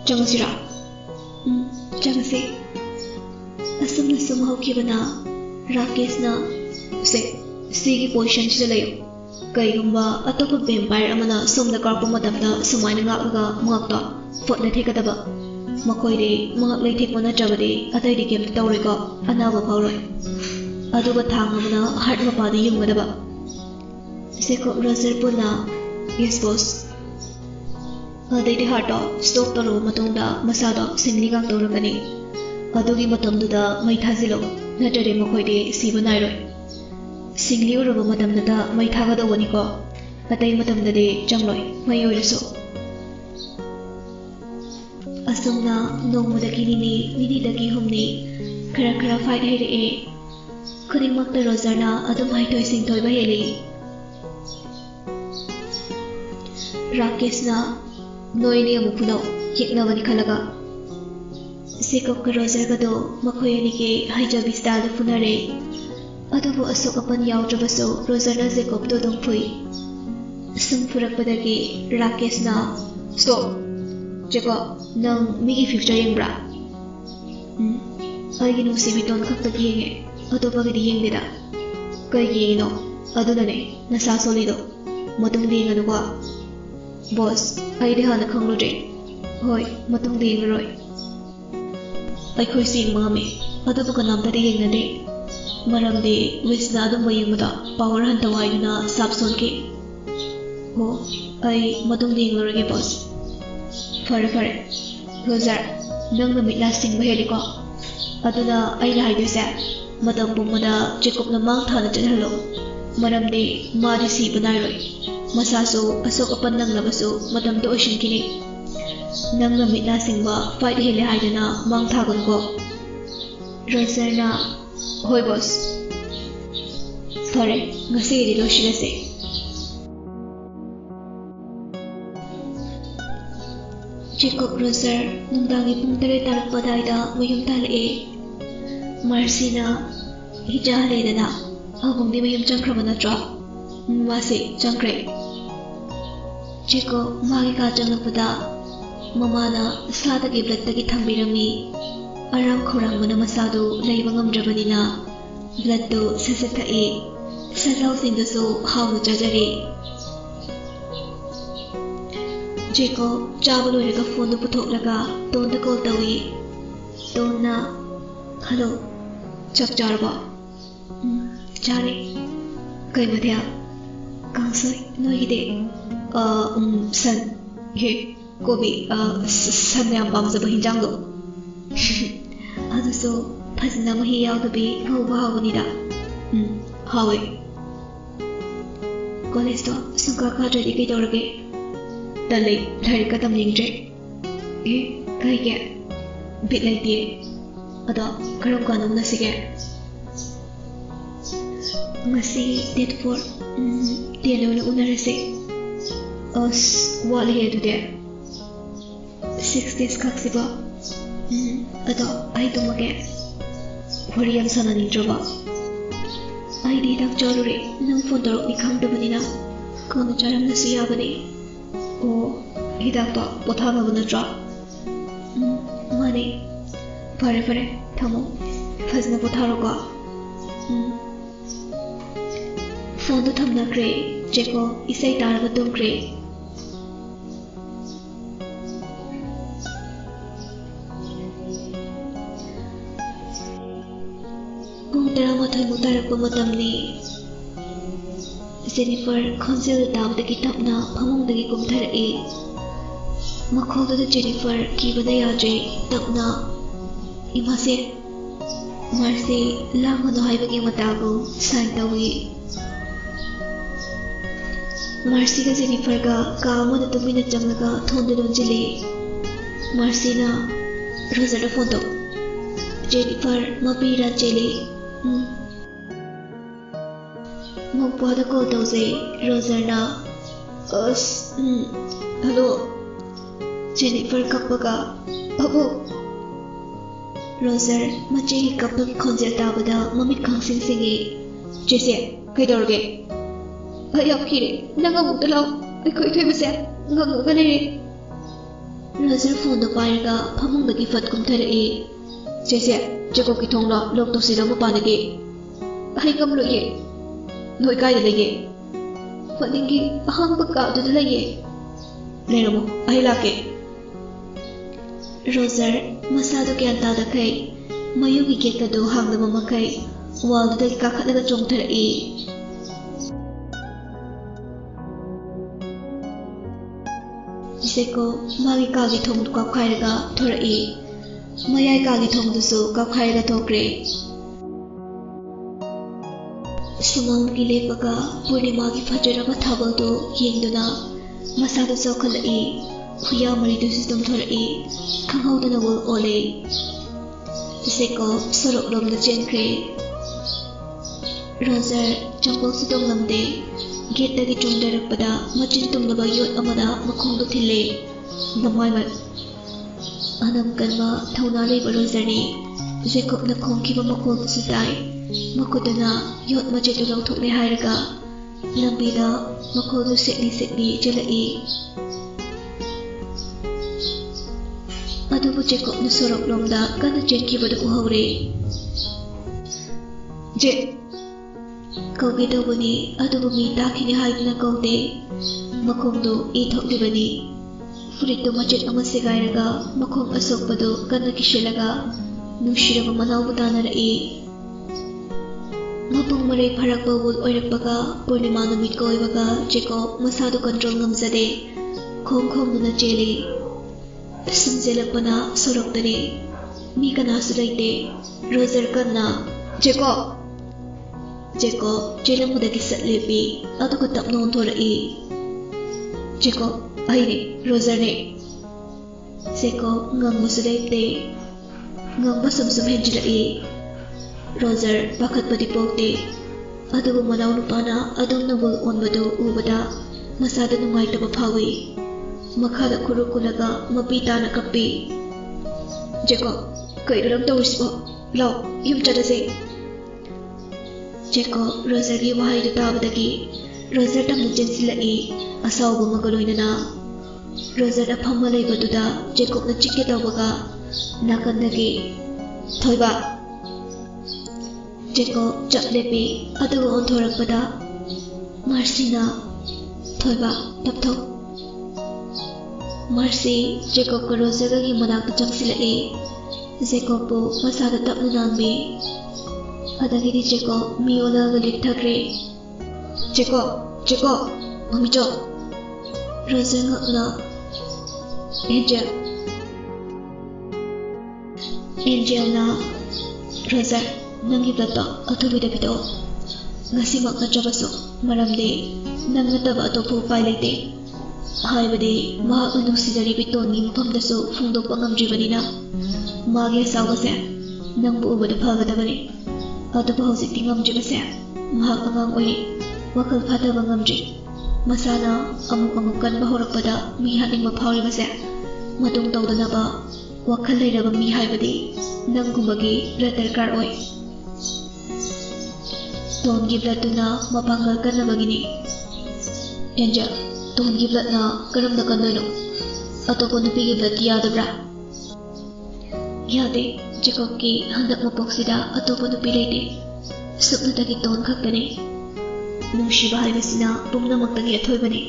Changasira. Changasi. Asumna sumhau kibana Rakeshna se sigi position sida layo. Kaigumba atopa vampire amana somda karpa matamda sumaina ngakga mangakta fotna thekadaba. Makoide mangak leithekmana jabade atai di game tawreko anaba phawroi. Aduga thangamana heart mapadi yungmadaba. Seko Roger puna yes boss. Adai heart stop taro matongda masada singli gang tawrakani. Adugi matamduda mai thazilo natare makoide siba nairoi. Singli uraba matamdada mai thagadawani ko atai matamdade changloi mai oirasu. Asumna nongmudagi nini humni khara fight haire khudingmakta Rogerna adum haitoi singthoiba heli. Rakeshna noini amupuna yeknawani khalaga Sekopka Rogergado makhoi anigi haijabi style funare adubu asok apan yawdrabaso Rogerna Sekopdo dongpui sum furakpadagi Rakeshna stop Jacob nang migi future yengbra aigi nusibi ton khakta yenge atopagidi yengdeda kaigi yengino adunane nasa solido matungdi yenganuwa Boss, aide hana khangludre. Hoi, matungdi yengaroi. Aikhoi sing mangame. Adabu kanamtadi yengnade. Maramde wisna adumba yengmada power hanta waiduna sapsolki. Ho, ai matungdi yengaroi boss. Fare. Roger, nangna mitla singba heliko. Aduna aina haiduse. Matam pumada Jacob na mang thana chalhalo. Maramde madi siba nairoi. Masaso asok apan nang labaso madam to ocean kini nang lamit na singba fight hele haidana mang thagon ko Roger na hoy boss fare ngasi di lo shilase Jacob Roger nungdangi pung tare tarak padaida mayum talae Marcina hijale dana abong di mayum changkramana drop masi changkre Jacob magi ka changlakpada mamana sadagi bloodtagi thambirami aram khorangmana masadu leiba ngamdrabanina blooddo sasathai salau singdasu hawnu chajari Jacob chaba loiraga phone du puthoklaga tonda call tawi tonna hello chak charba chare kai madhya kangsoi noide san he kobi san yam pamjaba hinjangdo aduso phajna mahi yawdabi hauba hawanida hawe college to suka khadri kai tawrage dalai larik ka tamningtre kai ge bit laite ada karam kanam nasige ngasi date 4 Tiada unarase Os wali hedu de 6 days kaksiba Ado ai tumage Horiam sanani droba Ai di dak jalure nang phone dorok ni khangdabanina kono charam nasu yabani O hidak to pothaba bana dra Mane Fare thamo fazna potharo ko Phone to thamna kre Jacob isai taraba tungkre Pung taramathoi mutarakpa matamni Jennifer khonjel tabdagi tapna phamungdagi kumtharai makhawda Jennifer kibada yadre tapna imase Marcy lamano haibagi matago sign tawi Marcy ka Jennifer ka kaama na tumina changlaga thonda donjili Marcy na Roger da phone to Jennifer mapira chele mapwada call tawse Roger na hello Jennifer kappaga abo Roger machi kappagi khonjel tabada mamit khangsing singi jese kaidorge ayap kire nanga mukta law ai khoi thoi base nganga gane Roger phone do pairaga phamung dagi fat kumtharai se Jacob ki thongla lok to sida ma panagi ai kam loye noi kai lege fadingi ahang baka du lege leramo ai lake Roger masado kyan ta da kai mayugi ke ka do hang da mama kai wal da ka khalaga chongtharai Jacob magi ka gi thong ka khairaga thorai mayai ka gi thong dusu ka khairaga thokre Sumal gi lepaga Purnima gi fajaraba thabal do yengduna masado chokhalai huya mari du system thorai khanghaudana wol ole Jacob sorok lom da chenkre Roger jangol sidom lamde gate dagi chongdarakpada machin tumnaba yot amada makhong do thille namai ma anam kanma thauna leiba Roger ni Jacob na khongkiba makhol su tai makudana yot machin do lawthokle hairaga lambida makhol do sekli jalai adubu Jacob na sorok lomda kana chenkiba do uhawre je Kaugi tawbani adubu mi takini haiduna kaude makhongdo I thoklibani furitto machet ama segairaga makhong asokpado kana kishilaga nushiraba manawbu tanarai mapung marai pharakba wul oirakpaga Purnima numit ko oibaga Jacob masado control ngamjade khongduna chele sumjelakpana soroktani mi kanasu laite Roger kanna Jacob jelamudagi satlepi aduga tapno thorai Jacob aine Roger ne Jacob ngangmusu leite ngangba sumsum henjilai Roger pakhatpadi pokte adubu manaw nupana adumna wul onbadu ubada masada nungaitaba phawi makhada kurukulaga mapitana kappi Jacob kairam tawisibo law yum chadase Jacob Roger gi wahai du tabadagi Roger tamna jensilai asawba magaloinana Roger da phamma leibaduda Jacob na chikke tawbaga nakandagi thoiba Jacob chaplepi aduga onthorakpada Marcy-na thoiba taptho Marcy Jacob ka Roger gi manakta changsilai Jacob bu masada tapna nambi adagidi Jacob miola galit thakre Jacob mami jo Roger ngakna Angel na Roger nangi plato atubida bito ngasi makna chabaso maramde nangna taba atopu pai leite haibadi mahak nusidari bitongi mafamdasu phungdokpa ngamdribanina magi asawgase nangbu ubada phagadabani adubu hojikti ngamdribase mahak angang oiri wakal phataba ngamdri masana amuk kanba horakpada mi haningba phawribase matung tawdanaba wakal leiraba mi haibadi nanggumagi blood darkar oi Tongi blood tuna mapangal kanabagini Angel Tongi blood na karamda kandoino atopo nupigi blood yadabra yade Jacob ki handak mapoksida atopo nupi leite suknatagi ton khaktane nungsiba haibasina pumnamaktangi athoibane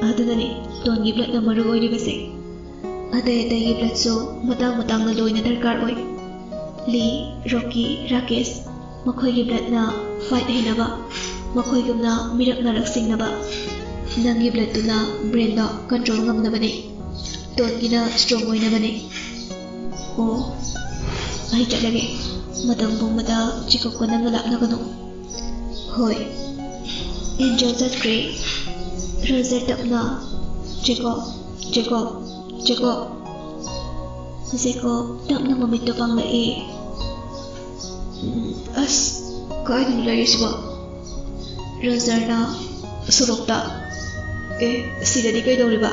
adunane Tongi blood na maru oiribase aday blood so matang na loina darkar oi Lee Rocky Rakesh makhoigi blood na fight hinaba makhoigumna mirak narak singnaba nangi blood tuna brain da control ngamnabane Tongina strong oinabane oh ai chalage madam bomada Jacob ko nang laknagano hoy Angel chakre Roger tapna Jacob tapna mamito panglai as kaidun larisba Roger na surokta sidadi kaidoriba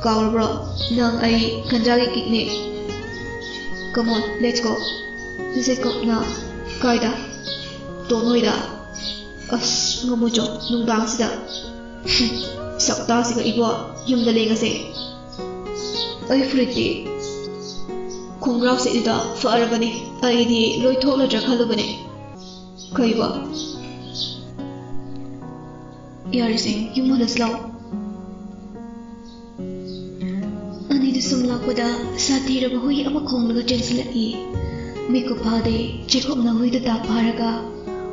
kaurabro nang ai kanjagi kikne come on let's go Jacob na kaida tonoida as ngamujo nungdang sida sakta siga igwa yumda lengase ꯑꯩ ꯐꯨꯔꯤꯠꯇꯤ ꯈꯣꯡꯒ꯭ꯔꯥꯎ ꯁꯦꯠꯂꯤꯗꯣ ꯐꯔꯕꯅꯤ ꯑꯩꯗꯤ ꯂꯣꯏꯊꯣꯛꯂꯗ꯭ꯔꯥ ꯈꯜꯂꯨꯕꯅꯦ ꯀꯩꯕꯣ ꯌꯥꯔꯤꯁꯦ ꯌꯨꯝ ꯍꯜꯂꯁꯤ ꯂꯥꯛꯑꯣ ꯑꯅꯤꯗꯨ ꯁꯨꯝ ꯂꯥꯛꯄꯗ ꯁꯥꯊꯤꯔꯕ ꯍꯨꯏ ꯑꯃ ꯈꯣꯡꯂꯒ ꯆꯦꯟꯁꯤꯜꯂꯛꯏ ꯃꯤꯀꯨꯞ ꯐꯥꯗꯦ ꯆꯦꯈꯣꯞꯅ ꯍꯨꯏꯗ ꯇꯥꯞ ꯐꯥꯔꯒ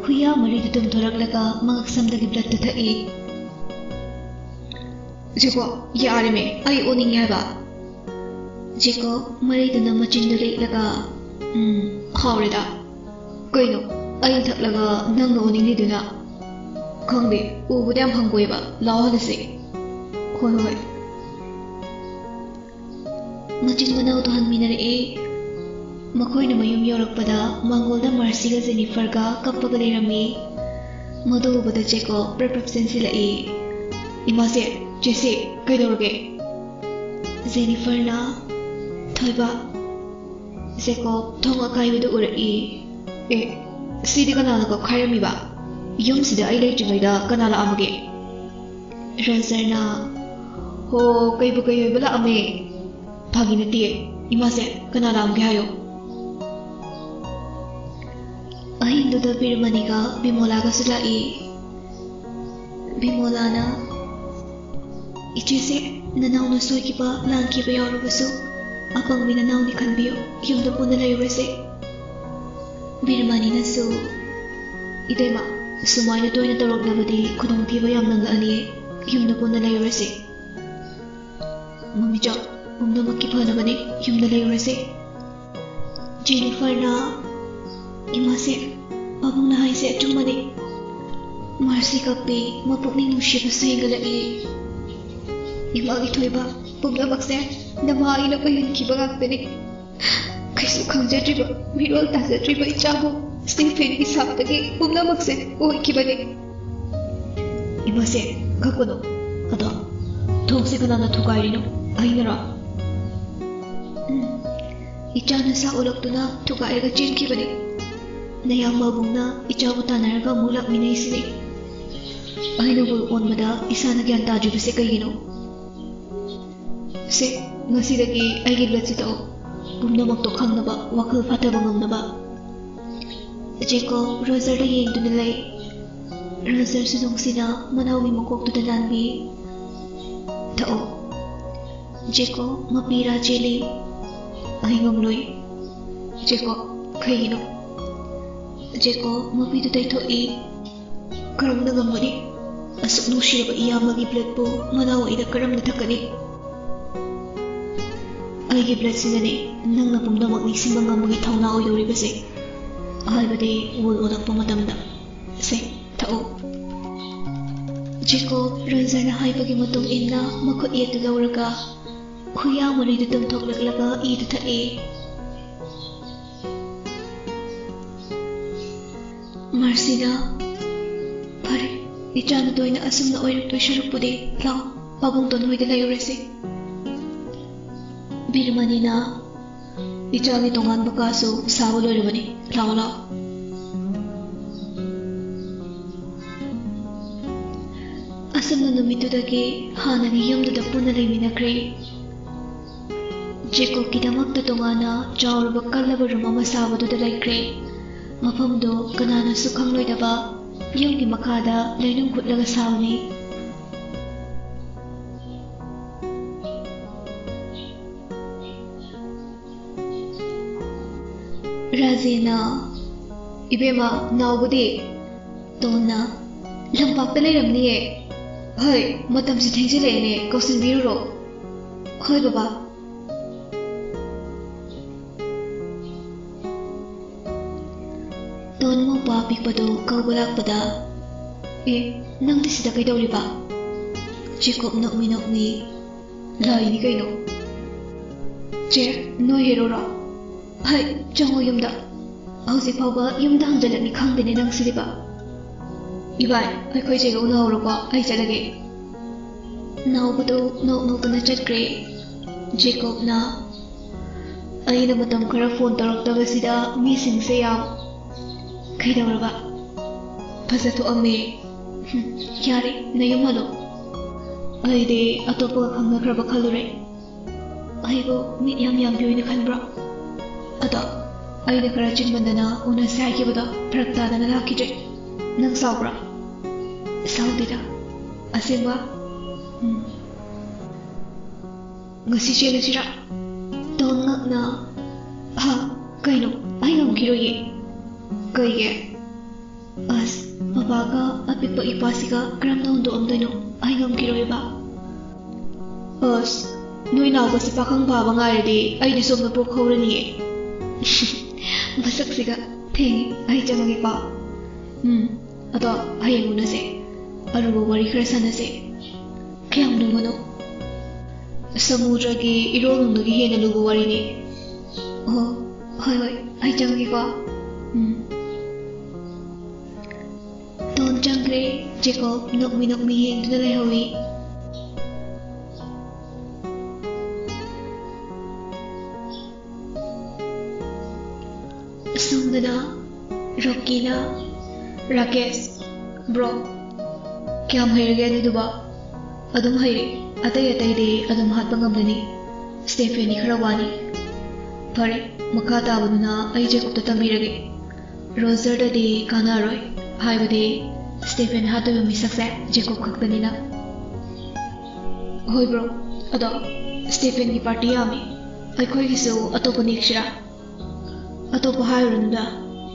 ꯍꯨꯏꯌꯥ ꯃꯔꯤꯗꯨ ꯇꯨꯝꯊꯣꯔꯛꯂꯒ ꯃꯉꯛꯁꯝꯗꯒꯤ ꯕ꯭ꯂꯠꯇꯨ ꯊꯛꯏ ꯖꯦꯀꯣ ꯌꯥꯔꯤꯃꯦ ꯑꯩ ꯑꯣꯅꯤꯡꯉꯦ ꯍꯥꯏꯕ ꯖꯦꯀꯣ ꯃꯔꯤꯗꯨꯅ ꯃꯆꯤꯟꯗꯨ ꯂꯦꯛꯂꯒ ꯍꯥꯎꯔꯦꯗ ꯀꯩꯅꯣ ꯑꯩ ꯊꯛꯂꯒ ꯅꯪꯅ ꯑꯣꯅꯤꯡꯂꯤꯗꯨꯅ ꯈꯪꯗꯦ ꯎꯕꯗ ꯌꯥꯝ ꯍꯪꯒꯣꯏꯕ ꯂꯥꯛꯑꯣ ꯍꯜꯂꯁꯤ ꯍꯣꯏ ꯍꯣꯏ ꯃꯆꯤꯟ ꯃꯅꯥꯎꯗꯨ ꯍꯟꯃꯤꯟꯅꯔꯛꯑꯦ ꯃꯈꯣꯏꯅ ꯃꯌꯨꯝ ꯌꯧꯔꯛꯄꯗ ꯃꯥꯡꯒꯣꯜꯗ ꯃꯥꯔꯁꯤꯒ ꯖꯦꯅꯤꯐꯔꯒ ꯀꯞꯄꯒ ꯂꯩꯔꯝꯃꯤ ꯃꯗꯨ ꯎꯕꯗ ꯖꯦꯀꯣ ꯄ꯭ꯔꯞ ꯄ꯭ꯔꯞ ꯆꯦꯟꯁꯤꯜꯂꯛꯏ ꯏꯃꯥꯁꯦ ꯆꯦꯁꯦ ꯀꯩꯗꯧꯔꯒꯦ ꯖꯦꯅꯤꯐꯔꯅ ꯊꯣꯏꯕ ꯖꯦꯀꯣ ꯊꯣꯡ ꯑꯀꯥꯏꯕꯗꯨ ꯎꯔꯛꯏ ꯁꯤꯗꯤ ꯀꯅꯥꯅ ꯀꯞꯈꯥꯏꯔꯝꯃꯤꯕ ꯌꯨꯝꯁꯤꯗ ꯑꯩ ꯂꯩꯇ꯭ꯔꯤꯉꯩꯗ ꯀꯅꯥ ꯂꯥꯛꯑꯝꯃꯒꯦ ꯔꯣꯖꯔꯅ ꯍꯣ ꯀꯩꯕꯨ ꯀꯩ ꯑꯣꯏꯕ ꯂꯥꯛꯑꯝꯃꯦ ꯐꯥꯒꯤ ꯅꯠꯇꯦ ꯏꯃꯥꯁꯦ ꯀꯅꯥ ꯂꯥꯛꯑꯝꯒꯦ ꯍꯥꯏꯌꯣ ꯑꯍꯤꯡꯗꯨꯗ ꯕꯤꯔꯃꯅꯤꯒ ꯕꯤꯃꯣꯂꯥꯒꯁꯨ ꯂꯥꯛꯏ ꯕꯤꯃꯣꯂꯥꯅ ꯏꯆꯦꯁꯦ ꯅꯅꯥꯎꯅ ꯁꯣꯏꯈꯤꯕ ꯂꯥꯟꯈꯤꯕ ꯌꯥꯎꯔꯕꯁꯨ ꯑꯄꯪꯕꯤ ꯅꯅꯥꯎꯅꯤ ꯈꯟꯕꯤꯌꯨ ꯌꯨꯝꯗ ꯄꯨꯟꯅ ꯂꯩꯔꯨꯔꯁꯦ ꯕꯤꯔꯃꯅꯤꯅꯁꯨ ꯏꯇꯩꯃ ꯁꯨꯃꯥꯏꯅ ꯇꯣꯏꯅ ꯇꯧꯔꯛꯂꯕꯗꯤ ꯈꯨꯗꯣꯡꯊꯤꯕ ꯌꯥꯝ ꯅꯪꯂꯛꯑꯅꯤꯌꯦ ꯌꯨꯝꯗ ꯄꯨꯟꯅ ꯂꯩꯔꯨꯔꯁꯦ ꯃꯝꯃꯤꯆꯥ ꯄꯨꯝꯅꯃꯛꯀꯤ ꯐꯅꯕꯅꯦ ꯌꯨꯝꯗ ꯂꯩꯔꯨꯔꯁꯦ ꯖꯦꯅꯤꯐꯔꯅ ꯏꯃꯥꯁꯦ ꯄꯥꯕꯨꯡꯅ ꯍꯥꯏꯁꯦ ꯑꯆꯨꯝꯕꯅꯤ ꯃꯥꯔꯁꯤ ꯀꯞꯄꯤ ꯃꯄꯨꯛꯅꯤꯡ ꯅꯨꯡꯁꯤꯕꯁꯨ ꯍꯦꯟꯒꯠꯂꯛꯏ ꯏꯃꯥꯒꯤ ꯊꯣꯏꯕ ꯄꯨꯝꯅꯃꯛꯁꯦ ꯅꯃꯥ ꯑꯩꯅ ꯑꯣꯏꯍꯟꯈꯤꯕ ꯉꯥꯛꯇꯅꯤ ꯀꯩꯁꯨ ꯈꯪꯖꯗ꯭ꯔꯤꯕ ꯃꯤꯔꯣꯜ ꯇꯥꯖꯗ꯭ꯔꯤꯕ ꯏꯆꯥꯕꯨ ꯁ꯭ꯇꯤꯐꯦꯟꯒꯤ ꯁꯥꯞꯇꯒꯤ ꯄꯨꯝꯅꯃꯛꯁꯦ ꯑꯣꯏꯈꯤꯕꯅꯤ ꯏꯃꯥꯁꯦ ꯀꯞꯀꯅꯨ ꯑꯗꯣ ꯊꯣꯡꯁꯦ ꯀꯅꯥꯅ ꯊꯨꯒꯥꯏꯔꯤꯅꯣ ꯑꯩꯅꯔꯣ ꯏꯆꯥ ꯅꯁꯥ ꯑꯣꯜꯂꯛꯇꯨꯅ ꯊꯨꯒꯥꯏꯔꯒ ꯆꯦꯟꯈꯤꯕꯅꯤ ꯅꯌꯥꯝꯕꯕꯨꯡꯅ ꯏꯆꯥꯕꯨ ꯇꯥꯟꯅꯔꯒ ꯑꯃꯨꯛ ꯂꯥꯛꯃꯤꯟꯅꯩꯁꯤꯅꯤ ꯑꯩꯅꯕꯨ ꯑꯣꯟꯕꯗ ꯏꯁꯥꯅ ꯒ꯭ꯌꯥꯟ ꯇꯥꯗ꯭ꯔꯤꯕꯁꯦ ꯀꯩꯒꯤꯅꯣ ꯁꯦ ꯉꯁꯤꯗꯒꯤ ꯑꯩꯒꯤ ꯕ꯭ꯂꯠꯁꯦ ꯊꯛꯑꯣ ꯄꯨꯝꯅꯃꯛꯇꯣ ꯈꯪꯅꯕ ꯋꯥꯈꯜ ꯐꯥꯊꯕ ꯉꯝꯅꯕ ꯖꯦꯀꯣ ꯔꯣꯖꯔꯗ ꯌꯦꯡꯗꯨꯅ ꯂꯩ ꯔꯣꯖꯔꯁꯨ ꯅꯨꯡꯁꯤꯅ ꯃꯅꯥꯎꯒꯤ ꯃꯀꯣꯛꯇꯨꯗ ꯂꯥꯟꯕꯤ ꯊꯛꯑꯣ ꯖꯦꯀꯣ ꯃꯄꯤꯔꯥ ꯆꯦꯜꯂꯤ ꯑꯩ ꯉꯝꯂꯣꯏ ꯖꯦꯀꯣ ꯀꯩꯒꯤꯅꯣ ꯖꯦꯀꯣ ꯃꯄꯤꯗꯨ ꯇꯩꯊꯣꯛꯏ ꯀꯔꯝꯅ ꯉꯝꯒꯅꯤ ꯑꯁꯨꯛ ꯅꯨꯡꯁꯤꯔꯕ ꯏꯌꯥꯝꯕꯒꯤ ꯕ꯭ꯂꯠꯄꯨ ꯃꯅꯥꯎ ꯑꯩꯅ ꯀꯔꯝꯅ ꯊꯛꯀꯅꯤ ꯑꯩꯒꯤ ꯕ꯭ꯂꯠꯁꯤꯅꯅꯦ ꯅꯪꯅ ꯄꯨꯝꯅꯃꯛ ꯅꯤꯡꯁꯤꯡꯕ ꯉꯝꯕꯒꯤ ꯊꯧꯅꯥ ꯑꯣꯏꯗꯧꯔꯤꯕꯁꯦ ꯍꯥꯏꯕꯗꯤ ꯋꯨꯜ ꯑꯣꯜꯂꯛꯄ ꯃꯇꯝꯗ ꯁꯦ ꯊꯛꯑꯣ ꯖꯦꯀꯣ ꯔꯣꯖꯔꯅ ꯍꯥꯏꯕꯒꯤ ꯃꯇꯨꯡ ꯏꯟꯅ ꯃꯈꯨꯠ ꯌꯦꯠꯇꯨ ꯂꯧꯔꯒ ꯈꯨꯌꯥ ꯃꯔꯤꯗꯨ ꯇꯨꯝꯊꯣꯛꯂꯛꯂꯒ ꯏꯗꯨ ꯊꯛꯏ ꯃꯥꯔꯁꯤꯅ ꯐꯔꯦ ꯏꯆꯥꯅ ꯇꯣꯏꯅ ꯑꯁꯨꯝꯅ ꯑꯣꯏꯔꯛꯇꯣꯏ ꯁꯔꯨꯛꯄꯨꯗꯤ ꯂꯥꯛꯑꯣ ꯄꯥꯕꯨꯡꯗꯣ ꯅꯣꯏꯗ ꯂꯩꯔꯨꯔꯁꯤ ꯕꯤꯔꯃꯅꯤꯅ ꯏꯆꯥꯒꯤ ꯇꯣꯉꯥꯟꯕ ꯀꯥꯁꯨ ꯁꯥꯕ ꯂꯣꯏꯔꯕꯅꯤ ꯂꯥꯛꯑꯣ ꯂꯥꯛꯑꯣ ꯑꯁꯨꯝꯅ ꯅꯨꯃꯤꯠꯇꯨꯗꯒꯤ ꯍꯥꯟꯅꯒꯤ ꯌꯨꯝꯗꯨꯗ ꯄꯨꯟꯅ ꯂꯩꯃꯤꯟꯅꯈ꯭ꯔꯦ ꯖꯦꯀꯣꯕꯀꯤꯗꯃꯛꯇ ꯇꯣꯉꯥꯟꯅ ꯆꯥꯎꯔꯕ ꯀꯜꯂꯕ ꯔꯨꯝ ꯑꯃ ꯁꯥꯕꯗꯨꯗ ꯂꯩꯈ꯭ꯔꯦ ꯃꯐꯝꯗꯨ ꯀꯅꯥꯅꯁꯨ ꯈꯪꯂꯣꯏꯗꯕ ꯌꯨꯝꯒꯤ ꯃꯈꯥꯗ ꯂꯩꯅꯨꯡ ꯍꯨꯠꯂꯒ ꯁꯥꯕꯅꯤ ꯔꯥꯖꯦꯅ ꯏꯕꯦꯝꯃ ꯅꯥꯎꯕꯗꯤ ꯇꯣꯟꯅ ꯂꯝꯄꯥꯛꯇ ꯂꯩꯔꯝꯅꯤꯌꯦ ꯍꯣꯏ ꯃꯇꯝꯁꯤ ꯊꯦꯡꯖꯤꯜꯂꯛꯑꯦꯅꯦ ꯀꯧꯁꯤꯟꯕꯤꯔꯨꯔꯣ ꯍꯣꯏ ꯕꯕꯥ ꯇꯣꯟ ꯃꯧꯄꯥ ꯑꯄꯤꯛꯄꯗꯨ ꯀꯧꯕ ꯂꯥꯛꯄꯗ ꯅꯪꯗꯤ ꯁꯤꯗ ꯀꯩꯗꯧꯔꯤꯕ ꯖꯦꯀꯣꯕ ꯅꯣꯛꯃꯤ ꯅꯣꯛꯃꯤ ꯂꯥꯛꯏꯅꯤ ꯀꯩꯅꯣ ꯆꯦ ꯅꯣꯏ ꯍꯦꯔꯣꯔꯣ ꯍꯩ ꯆꯪꯉꯣ ꯌꯨꯝꯗ ꯍꯧꯖꯤꯛ ꯐꯥꯎꯕ ꯌꯨꯝꯗ ꯍꯟꯖꯤꯜꯂꯛꯅꯤ ꯈꯪꯗꯦꯅꯦ ꯅꯪ ꯁꯤꯗꯤꯕ ꯏꯕꯥꯏ ꯑꯩꯈꯣꯏ ꯆꯦꯒ ꯎꯅꯍꯧꯔꯣꯀꯣ ꯑꯩ ꯆꯠꯂꯒꯦ ꯅꯥꯎꯕꯗꯨ ꯅꯣꯛ ꯅꯣꯛꯇꯨꯅ ꯆꯠꯈ꯭ꯔꯦ ꯖꯦꯀꯣꯕꯅ ꯑꯩꯅ ꯃꯇꯝ ꯈꯔ ꯐꯣꯟ ꯇꯧꯔꯛꯇꯕꯁꯤꯗ ꯃꯤꯁꯤꯡꯁꯦ ꯌꯥꯝ ꯀꯩꯗꯧꯔꯕ ꯐꯖꯊꯣꯛꯑꯝꯃꯦ ꯌꯥꯔꯦ ꯅꯌꯨꯝ ꯍꯜꯂꯣ ꯑꯩꯗꯤ ꯑꯇꯣꯞꯄꯒ ꯈꯪꯅꯈ꯭ꯔꯕ ꯈꯜꯂꯨꯔꯦ ꯑꯩꯕꯨ ꯃꯤꯠ ꯌꯥꯝ ꯄꯤꯌꯨꯅ ꯈꯟꯕ꯭ꯔꯣ? ꯑꯗꯣ ꯑꯩꯅ ꯈꯔ ꯆꯤꯟꯃꯟꯗꯅ ꯎꯅꯁꯦ ꯍꯥꯏꯈꯤꯕꯗꯣ ꯐꯔꯛ ꯇꯥꯗꯅ ꯂꯥꯛꯈꯤꯗ꯭ꯔꯦ. ꯅꯪ ꯁꯥꯎꯕ꯭ꯔꯥ? ꯁꯥꯎꯗꯦꯗ. ꯑꯁꯦꯡꯕ? ꯉꯁꯤ ꯆꯦꯜꯂꯁꯤꯔꯥ? ꯇꯣꯟ ꯉꯛꯅ ꯀꯩꯅꯣ? ꯑꯩ ꯉꯝꯈꯤꯔꯣꯏꯌꯦ. ꯀꯩꯒꯤ? ꯑꯁ ꯕꯕꯥꯒ ꯑꯄꯤꯛꯄ ꯏꯄꯥꯁꯤꯒ ꯀꯔꯝꯅ ꯍꯨꯟꯗꯣꯛꯑꯝꯗꯣꯏꯅꯣ? ꯑꯩ ꯉꯝꯈꯤꯔꯣꯏꯕ. ꯑꯁ ꯅꯣꯏ ꯅꯥꯎꯕꯁꯤ ꯄꯥꯈꯪ ꯐꯥꯕ ꯉꯥꯏꯔꯗꯤ ꯑꯩꯗꯤ ꯁꯣꯝꯗ ꯄꯣꯛ ꯍꯧꯔꯅꯤꯌꯦ. ꯃꯁꯛꯁꯤꯒ ꯊꯦꯡꯉꯦ, ꯑꯩ ꯆꯪꯉꯒꯦꯀꯣ. ꯑꯗꯣ ꯍꯌꯦꯡ ꯎꯅꯁꯦ. ꯑꯔꯨꯕ ꯋꯥꯔꯤ ꯈꯔ ꯁꯥꯟꯅꯁꯦ. ꯀꯌꯥꯝ ꯂꯨꯕꯅꯣ? ꯁꯃꯨꯗ꯭ꯔꯒꯤ ꯏꯔꯣꯜꯅꯨꯡꯗꯒꯤ ꯍꯦꯟꯅ ꯂꯨꯕ ꯋꯥꯔꯤꯅꯤ. ꯑꯣ ꯍꯣꯏ ꯑꯩ ꯆꯪꯉꯒꯦꯀꯣ. ꯇꯣꯟ ꯆꯪꯈ꯭ꯔꯦ. ꯖꯦꯀꯣꯕ ꯅꯣꯛꯃꯤ ꯌꯦꯡꯗꯨꯅ ꯂꯩꯍꯧꯏ. ꯁꯣꯝꯗꯅ ꯔꯣꯀꯤꯅ ꯔꯥꯀꯦꯁ ꯕ꯭ꯔꯣ ꯀꯌꯥꯝ ꯍꯩꯔꯒꯦ ꯑꯗꯨꯗꯨꯕ? ꯑꯗꯨꯝ ꯍꯩꯔꯦ. ꯑꯇꯩꯗꯤ ꯑꯗꯨꯝ ꯍꯥꯠꯄ ꯉꯝꯂꯅꯤ. ꯁ꯭ꯇꯦꯐꯦꯟꯗꯤ ꯈꯔ ꯋꯥꯅꯤ. ꯐꯔꯦ, ꯃꯈꯥ ꯇꯥꯕꯗꯨꯅ ꯑꯩ ꯖꯦꯀꯣꯕꯇ ꯇꯝꯕꯤꯔꯒꯦ. ꯔꯣꯖꯔꯗꯗꯤ ꯀꯥꯟꯅꯔꯣꯏ. ꯍꯥꯏꯕꯗꯤ ꯁ꯭ꯇꯦꯐꯦꯟ ꯍꯥꯠꯇꯣꯏꯕ ꯃꯤꯁꯛꯁꯦ ꯖꯦꯀꯣꯕ ꯈꯛꯇꯅꯤꯅ. ꯍꯣꯏ ꯕ꯭ꯔꯣ. ꯑꯗꯣ ꯁ꯭ꯇꯦꯐꯦꯟꯒꯤ ꯄꯥꯔꯇꯤ ꯌꯥꯝꯃꯤ. ꯑꯩꯈꯣꯏꯒꯤꯁꯨ ꯑꯇꯣꯞꯄ ꯅꯦꯛꯁꯤꯔꯥ? ꯑꯇꯣꯞꯄ ꯍꯥꯏꯔꯨꯔꯅꯨꯗ.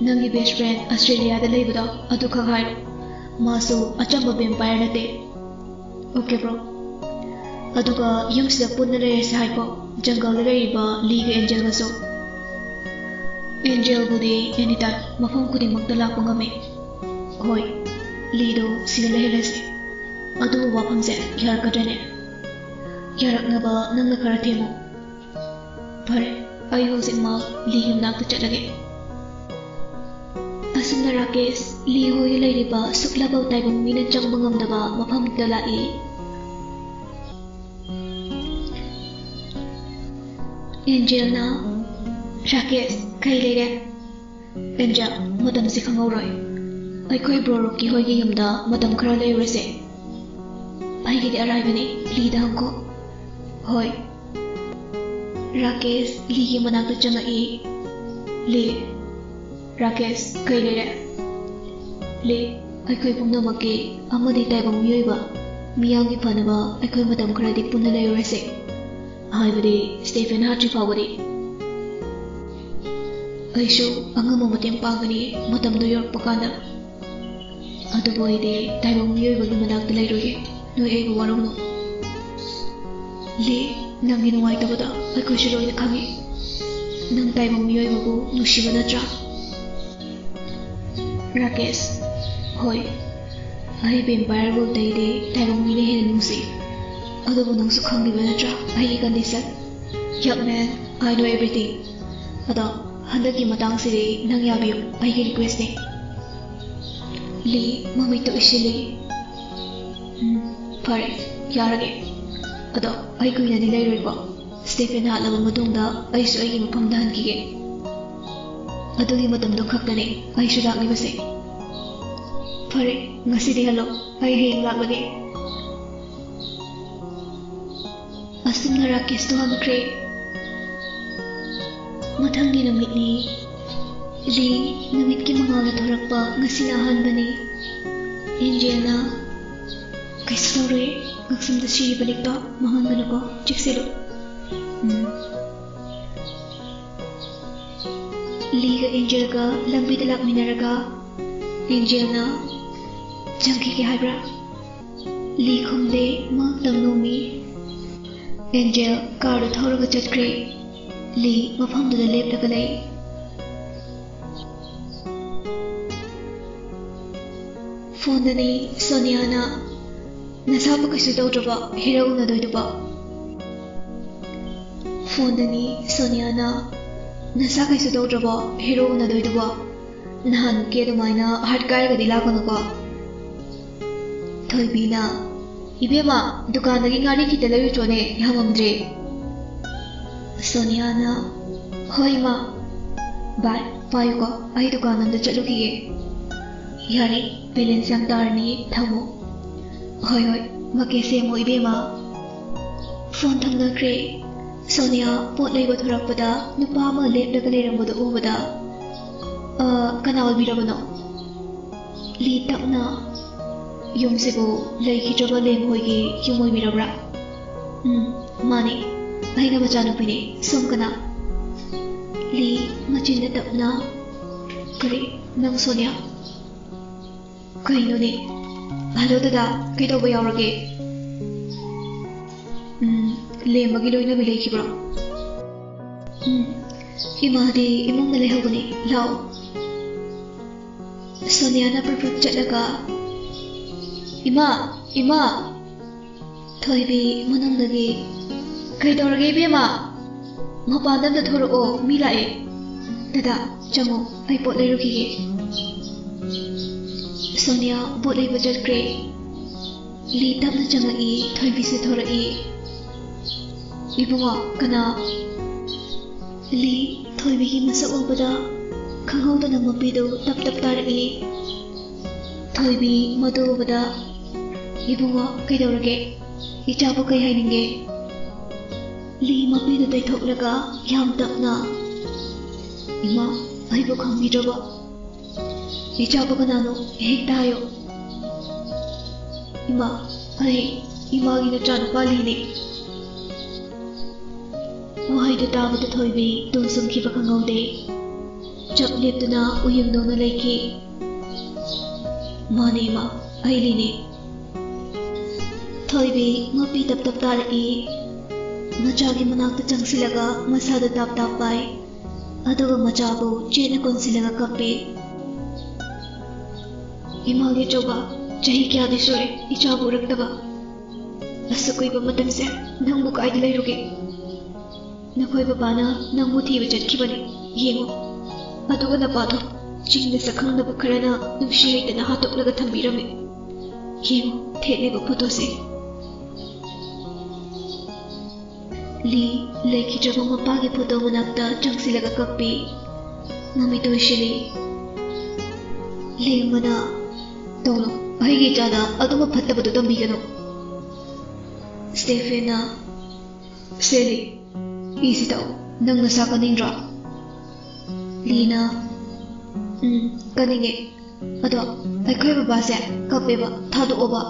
ꯅꯪꯒꯤ ꯕꯦꯁ ꯐ꯭ꯔꯦꯟ ꯑꯁꯇ꯭ꯔꯦꯂꯤꯌꯥꯗ ꯂꯩꯕꯗꯣ ꯑꯗꯨꯈꯛ ꯍꯥꯏꯔꯣ. ꯃꯥꯁꯨ ꯑꯆꯝꯕ ꯚꯦꯝꯄꯥꯌꯔ ꯅꯠꯇꯦ. Okay bro. ꯑꯗꯨꯒ ꯌꯨꯝꯁꯤꯗ ꯄꯨꯟꯅ ꯂꯩꯔꯁꯦ ꯍꯥꯏꯀꯣ, ꯖꯪꯒꯜꯗ ꯂꯩꯔꯤꯕ ꯂꯤꯒ ꯑꯦꯟꯖꯦꯜꯒꯁꯨ. ꯑꯦꯟꯖꯦꯜꯕꯨꯗꯤ ꯑꯦꯅꯤꯇꯥꯏꯝ ꯃꯐꯝ ꯈꯨꯗꯤꯡꯃꯛꯇ ꯂꯥꯛꯄ ꯉꯝꯃꯤ. ꯍꯣꯏ, ꯂꯤꯗꯣ ꯁꯤꯗ ꯂꯩꯍꯜꯂꯁꯤ. ꯑꯗꯨꯕꯨ ꯋꯥꯐꯝꯁꯦ ꯌꯥꯔꯛꯀꯗ꯭ꯔꯅꯦ? ꯌꯥꯔꯛꯅꯕ ꯅꯪꯅ ꯈꯔ ꯊꯦꯝꯃꯨ. ꯐꯔꯦ, ꯑꯩ ꯍꯧꯖꯤꯛꯃꯛ ꯂꯤꯒꯤ ꯃꯅꯥꯛꯇ ꯆꯠꯂꯒꯦ. ꯑꯁꯨꯝꯅ ꯔꯥꯀꯦꯁ ꯂꯤ ꯍꯣꯏꯒꯤ ꯂꯩꯔꯤꯕ ꯁꯨꯛꯂꯕ ꯇꯥꯏꯕꯪ ꯃꯤꯅ ꯆꯪꯕ ꯉꯝꯗꯕ ꯃꯐꯝꯗꯨꯗ ꯂꯥꯛꯏ. ꯑꯦꯟꯖꯦꯜꯅ ꯔꯥꯀꯦꯁ ꯀꯩ ꯂꯩꯔꯦ? ꯑꯦꯟꯖꯦꯜ, ꯃꯇꯝꯁꯤ ꯈꯪꯍꯧꯔꯣꯏ. ꯑꯩꯈꯣꯏ ꯕ꯭ꯔꯣ ꯔꯣꯀꯤ ꯍꯣꯏꯒꯤ ꯌꯨꯝꯗ ꯃꯇꯝ ꯈꯔ ꯂꯩꯔꯨꯔꯁꯦ. ꯑꯩꯒꯤꯗꯤ ꯑꯔꯥꯏꯕꯅꯤ, ꯂꯤꯗ ꯍꯪꯈꯣ. ꯍꯣꯏ. ꯔꯥꯀꯦꯁ ꯂꯤꯒꯤ ꯃꯅꯥꯛꯇ ꯆꯪꯉꯛꯏ. ꯂꯤ, ꯔꯥꯀꯦꯁ ꯀꯩ ꯂꯩꯔꯦ? ꯂꯤ, ꯑꯩꯈꯣই ꯄꯨꯝꯅꯃꯛꯀꯤ ꯑꯃꯗꯤ ꯇꯥꯏꯕꯪ ꯃꯤꯑꯣꯏꯕ ꯃꯤꯌꯥꯝꯒꯤ ꯐꯅꯕ ꯑꯩꯈꯣꯏ ꯃꯇꯝ ꯈꯔꯗꯤ ꯄꯨꯟꯅ ꯂꯩꯔꯨꯔꯁꯦ. ꯍꯥꯏꯕꯗꯤ ꯁ꯭ꯇꯦꯐꯦꯟ ꯍꯥꯠꯇ꯭ꯔꯤ ꯐꯥꯎꯕꯗꯤ. ꯑꯩꯁꯨ ꯑꯉꯝꯕ ꯃꯇꯦꯡ ꯄꯥꯡꯒꯅꯤ ꯃꯇꯝꯗꯨ ꯌꯧꯔꯛꯄ ꯀꯥꯟꯗ. ꯑꯗꯨꯕꯨ ꯑꯩꯗꯤ ꯇꯥꯏꯕꯪ ꯃꯤꯑꯣꯏꯕꯒꯤ ꯃꯅꯥꯛꯇ ꯂꯩꯔꯣꯏꯒꯦ. ꯅꯣꯏ ꯑꯩꯕꯨ ꯋꯥꯔꯧꯅꯨ. ꯂꯤ, ꯅꯪꯒꯤ ꯅꯨꯡꯉꯥꯏꯇꯕꯗ ꯑꯩꯈꯣꯏꯁꯨ ꯂꯣꯏꯅ ꯈꯪꯉꯤ. ꯅꯪ ꯇꯥꯏꯕꯪ ꯃꯤꯑꯣꯏꯕꯕꯨ ꯅꯨꯡꯁꯤꯕ ꯅꯠꯇ꯭ꯔꯥ? ꯔꯥꯀꯦꯁ, ꯍꯣꯏ. ꯑꯩ ꯚꯦꯝꯄꯥꯌꯔꯕꯨꯗꯩꯗꯤ ꯇꯥꯏꯕꯪ ꯃꯤꯅ ꯍꯦꯟꯅ ꯅꯨꯡꯁꯤ. ꯑꯗꯨꯕꯨ ꯅꯪꯁꯨ ꯈꯪꯂꯤꯕ ꯅꯠꯇ꯭ꯔꯥ ꯑꯩꯒꯤ condition? ꯌꯞ main, I know everything. ꯑꯗꯣ ꯍꯟꯗꯛꯀꯤ ꯃꯇꯥꯡꯁꯤꯗꯤ ꯅꯪ ꯌꯥꯕꯤꯌꯨ, ꯑꯩꯒꯤ ꯔꯤꯀ꯭ꯋꯦꯁꯅꯤ. ꯂꯤ ꯃꯃꯤꯠꯇ ꯎꯏꯁꯤꯜꯂꯤ. ꯐꯔꯦ, ꯌꯥꯔꯒꯦ. ꯑꯗꯣ ꯑꯩ ꯀꯨꯏꯅꯗꯤ ꯂꯩꯔꯣꯏꯀꯣ. ꯁ꯭ꯇꯦꯐꯦꯟ ꯍꯥꯠꯂꯕ ꯃꯇꯨꯡꯗ ꯑꯩꯁꯨ ꯑꯩꯒꯤ ꯃꯐꯝꯗ ꯍꯟꯈꯤꯒꯦ. ꯑꯗꯨꯒꯤ ꯃꯇꯝꯗꯣ ꯈꯛꯇꯅꯤ ꯑꯩꯁꯨ ꯂꯥꯛꯂꯤꯕꯁꯦ. ꯐꯔꯦ, ꯉꯁꯤꯗꯤ ꯍꯜꯂꯣ. ꯑꯩ ꯍꯌꯦꯡ ꯂꯥꯛꯂꯒꯦ. ꯑꯁꯨꯝꯅ ꯔꯥꯀꯦꯁꯇꯣ ꯍꯟꯈ꯭ꯔꯦ. ꯃꯊꯪꯒꯤ ꯅꯨꯃꯤꯠꯅꯤ. ꯂꯤ ꯅꯨꯃꯤꯠꯀꯤ ꯃꯉꯥꯜꯗ ꯊꯣꯔꯛꯄ ꯉꯁꯤꯅ ꯑꯍꯥꯟꯕꯅꯤ. ꯑꯦꯟꯖꯦꯜꯅ ꯀꯩꯁꯨ ꯇꯧꯔꯣꯏ, ꯉꯛꯁꯝꯗ ꯁꯤꯔꯤꯕ ꯂꯤꯛꯇꯣ ꯃꯥꯡꯍꯟꯒꯅꯨꯀꯣ, ꯆꯦꯛꯁꯤꯜꯂꯨ. ꯂꯤꯒ ꯑꯦꯟꯖꯦꯜꯒ ꯂꯝꯕꯤꯗ ꯂꯥꯛꯃꯤꯟꯅꯔꯒ ꯑꯦꯟꯖꯦꯜꯅ ꯆꯪꯈꯤꯒꯦ ꯍꯥꯏꯕ꯭ꯔꯥ? ꯂꯤ ꯈꯨꯝꯗꯦ, ꯃꯍꯥꯛꯇꯪ ꯅꯣꯝꯃꯤ. ꯑꯦꯟꯖꯦꯜ ꯀꯥꯔꯗꯨ ꯊꯧꯔꯒ ꯆꯠꯈ꯭ꯔꯦ. ꯂꯤ ꯃꯐꯝꯗꯨꯗ ꯂꯦꯞꯂꯒ ꯂꯩ. ꯐꯣꯟꯗꯅꯤ ꯁꯣꯅꯤꯌꯥꯅ, ꯅꯁꯥꯕꯨ ꯀꯩꯁꯨ ꯇꯧꯗ꯭ꯔꯕ ꯍꯦꯔꯣ ꯎꯅꯗꯣꯏꯗꯨꯕ? ꯐꯣꯟꯗꯅꯤ ꯁꯣꯅꯤꯌꯥꯅ, ꯅꯁꯥ ꯀꯩꯁꯨ ꯇꯧꯗ꯭ꯔꯕ ꯍꯦꯔꯣ ꯎꯅꯗꯣꯏꯗꯨꯕ? ꯅꯍꯥꯟꯃꯨꯛꯀꯤ ꯑꯗꯨꯃꯥꯏꯅ ꯍꯥꯔꯠ ꯀꯥꯏꯔꯒꯗꯤ ꯂꯥꯛꯀꯅꯨꯀꯣ. ꯊꯣꯏꯕꯤꯅ, ꯏꯕꯦꯝꯃ ꯗꯨꯀꯥꯟꯗꯒꯤ ꯉꯥꯔꯤ ꯈꯤꯇ ꯂꯩꯔꯨꯆꯣꯅꯦ, ꯌꯥꯝꯃꯝꯗ꯭ꯔꯦ. ꯁꯣꯅꯤꯌꯥꯅ, ꯍꯣꯏ ꯃꯥ. ꯕꯥꯏ, ꯄꯥꯏꯌꯨꯀꯣ, ꯑꯩ ꯗꯨꯀꯥꯟ ꯑꯝꯗ ꯆꯠꯂꯨꯈꯤꯒꯦ. ꯌꯥꯔꯦ, ꯕꯦꯂꯦꯟꯁ ꯌꯥꯝ ꯇꯥꯔꯅꯤ, ꯊꯝꯃꯣ. ꯍꯣꯏ, ꯃꯀꯦ ꯁꯦꯝꯃꯣ ꯏꯕꯦꯝꯃ. Phone ꯊꯝꯅꯈ꯭ꯔꯦ. Sonia pot leiba thorakpada nupa ama lepdaga leirambada ubada kana olbirabano li takna yumsibu leikidraba lenghoigi yumoi birabra mani aina machanupini somkana li machinda tapna kari nang Sonia kainone hello dada kaidoba yaurage lemagi loina bi leikibro imadi imong lehogani lao Sonia na perput chatlaga ima thoibi manamdagi kaidorage bema mapadam da thoro o mi lae dada chango ai pot leirukige Sonia pot leiba jatkre li tapna changai thoibi se thorai ibunga kana li thoibi gi masa ubada khanghaudana mapidu tap tap tarai thoibi madu ubada ibunga kaidorage ichabu kai haininge li mapidu daithoklaga yam tapna ima aibu khangbidraba ichabu kanano hektayo ima ai imagi na chan palini wahai tabada thoibi tumsum khiba khangaude chap leptuna uyangdona leiki mani ma ailini thoibi mapi tap tap tarai machagi manakta changsilaga masada tap tap pai aduga machabu chena konsilaga kappe imagi choba chahi kya disore ichabu raktaba asukoi ba matamse nangbu kaidi leiruge nakoi babana nangbu thiba chatkibani yengo aduga napado chingda sakhangda bukharana nushi haitana hatoklaga thambirame yengo theleba photo se li leki jaba mapagi photo manakta changsilaga kappi mami toishili lemana tono aigi jana aduma phattabadu dambigano Stefana Sally easy tau nang nasa kanindra Lina kaninge ado ai khoi ba se kape ba thadu oba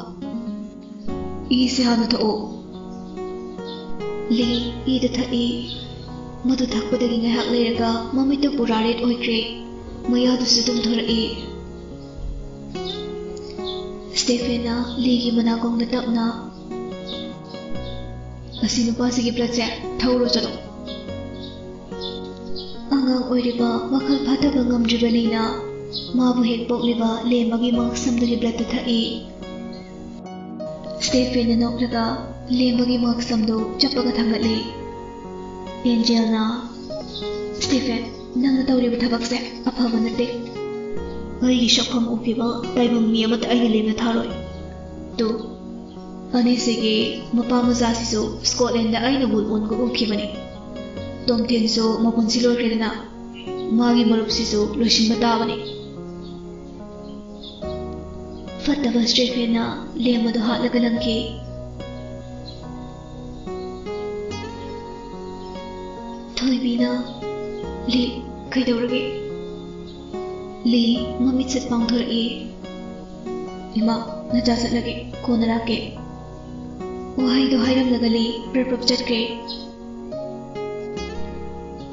easy hanu to li ida thai madu thakpadagi ngahak leiraga mamito puraret oikre maya du sidum thorai Stefana ligi manakong na tapna asinupasigi platse thauro chalo angang oiriba wakhal phataba ngamdribanina mabu hek pokliba lemagi maksamdagi blatta thai Stefana noklaga lemagi maksamdo chapaga thangatli Angel na Stephen nangna tawriba thabakse afaba nate aigi shokpham ukiba taibang mi amata aina lemna tharoi to anisigi mapa mazasisu Scotland da aina bul on go ukibani tomten so mapunsi lorkedana magi marupsisu loshimba tabani fattaba Stephen lemado hatlaga langki thoibina li kaidorage li mamit sat pangthori ima nacha satlage konarake wahai do hairam lagali perprop chatkre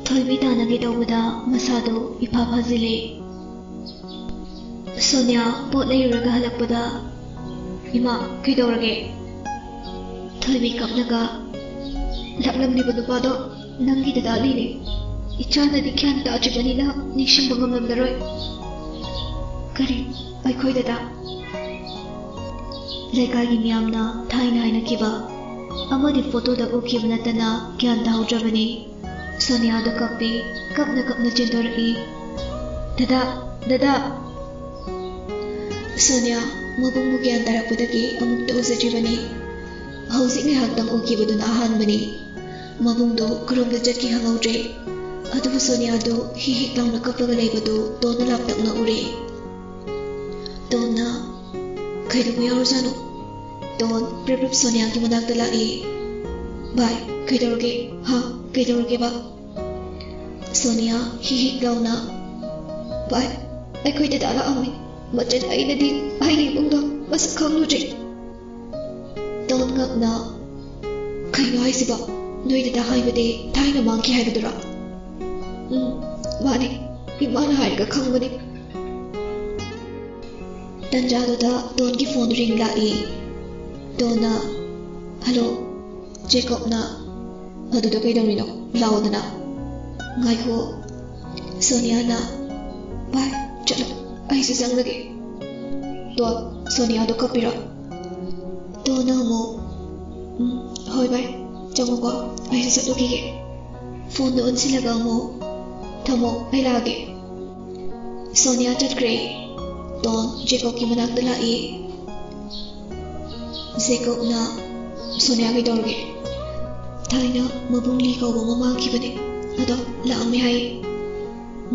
thoibi tanage tawada masado ipa phazile Sonia pot leiraga halakpada ima kaidorage thoibi kapnaga laklamni badupado nangi dadali ne ichana dikhan ta achibanina nishim bangam daroi kari ai khoi dada lekai gi myamna thaina haina kiba amadi photo da ukibna tana kyan ta hujabani Sonia da kapi kapna chindorai dada Sonia mabung kyan tarakpadagi amuk ta usajibani hausi ngai haktang ukibaduna ahanbani mabungdo kurumda jatki hangaudre adubu Sonia do hi tangna kapaga leibadu dona laptakna ure dona kaidu yaurjanu don prep Sonia ki manakta lai ꯚꯥꯏ ꯀꯩꯗꯧꯔꯒꯦ ꯍꯥ ꯀꯩꯗꯧꯔꯒꯦꯕ ꯁꯣꯅꯤꯌꯥ ꯍꯤꯍꯤꯛ ꯂꯥꯎꯅ ꯚꯥꯏ ꯑꯩꯈꯣꯏ ꯗꯗꯥ ꯂꯥꯛꯑꯝꯃꯤ ꯃꯆꯟ ꯑꯩꯅꯗꯤ ꯑꯩꯒꯤ ꯏꯃꯨꯡꯗꯣ ꯃꯁꯛ ꯈꯪꯂꯨꯗ꯭ꯔꯤ ꯗꯣꯟ ꯉꯛꯅ ꯀꯩꯅꯣ ꯍꯥꯏꯁꯤꯕꯣ ꯅꯣꯏ ꯗꯗꯥ ꯍꯥꯏꯕꯗꯤ ꯊꯥꯏꯅ ꯃꯥꯡꯈꯤ ꯍꯥꯏꯕꯗꯨꯔꯣ ꯃꯥꯅꯤ ꯏꯃꯥꯅ ꯍꯥꯏꯔꯒ ꯈꯪꯕꯅꯤ ꯇꯟꯖꯥꯗꯨꯗ ꯗꯣꯟꯒꯤ ꯐꯣꯟ ꯔꯤꯡ ꯂꯥꯛꯏ ꯗꯣꯟꯅ ꯍꯜꯂꯣ ꯖꯦꯀꯣꯕꯅ ꯑꯗꯨꯗ ꯀꯩꯗꯧꯔꯤꯅꯣ ꯂꯥꯛꯑꯣꯗꯅ ꯉꯥꯏꯈꯣ ꯁꯣꯅꯤꯌꯥꯅ ꯚꯥꯏ ꯆꯠꯂꯣ ꯑꯩꯁꯨ ꯆꯪꯂꯒꯦ ꯗꯣꯟ ꯁꯣꯅꯤꯌꯥꯗꯣ ꯀꯞꯄꯤꯔꯣ ꯗꯣꯟꯅ ꯑꯃꯨꯛ ꯍꯣꯏ ꯚꯥꯏ ꯆꯪꯉꯣꯀꯣ ꯑꯩꯁꯨ ꯆꯠꯂꯨꯈꯤꯒꯦ ꯐꯣꯟꯗꯣ ꯑꯣꯟꯁꯤꯜꯂꯒ ꯑꯃꯨꯛ ꯊꯝꯃꯣ ꯑꯩ ꯂꯥꯛꯑꯒꯦ ꯁꯣꯅꯤꯌꯥ ꯆꯠꯈ꯭ꯔꯦ ꯗꯣꯟ ꯖꯦꯀꯣꯕꯀꯤ ꯃꯅꯥꯛꯇ ꯂꯥꯛꯏ ꯖꯦꯀꯣꯕꯅ ꯁꯣꯅꯤꯌꯥ ꯀꯩꯗꯧꯔꯒꯦ ꯊꯥꯏꯅ ꯃꯕꯨꯡ ꯂꯤ ꯀꯧꯕ ꯑꯃ ꯃꯥꯡꯈꯤꯕꯅꯦ ꯑꯗꯣ ꯂꯥꯛꯑꯝꯃꯦ ꯍꯥꯏꯌꯦ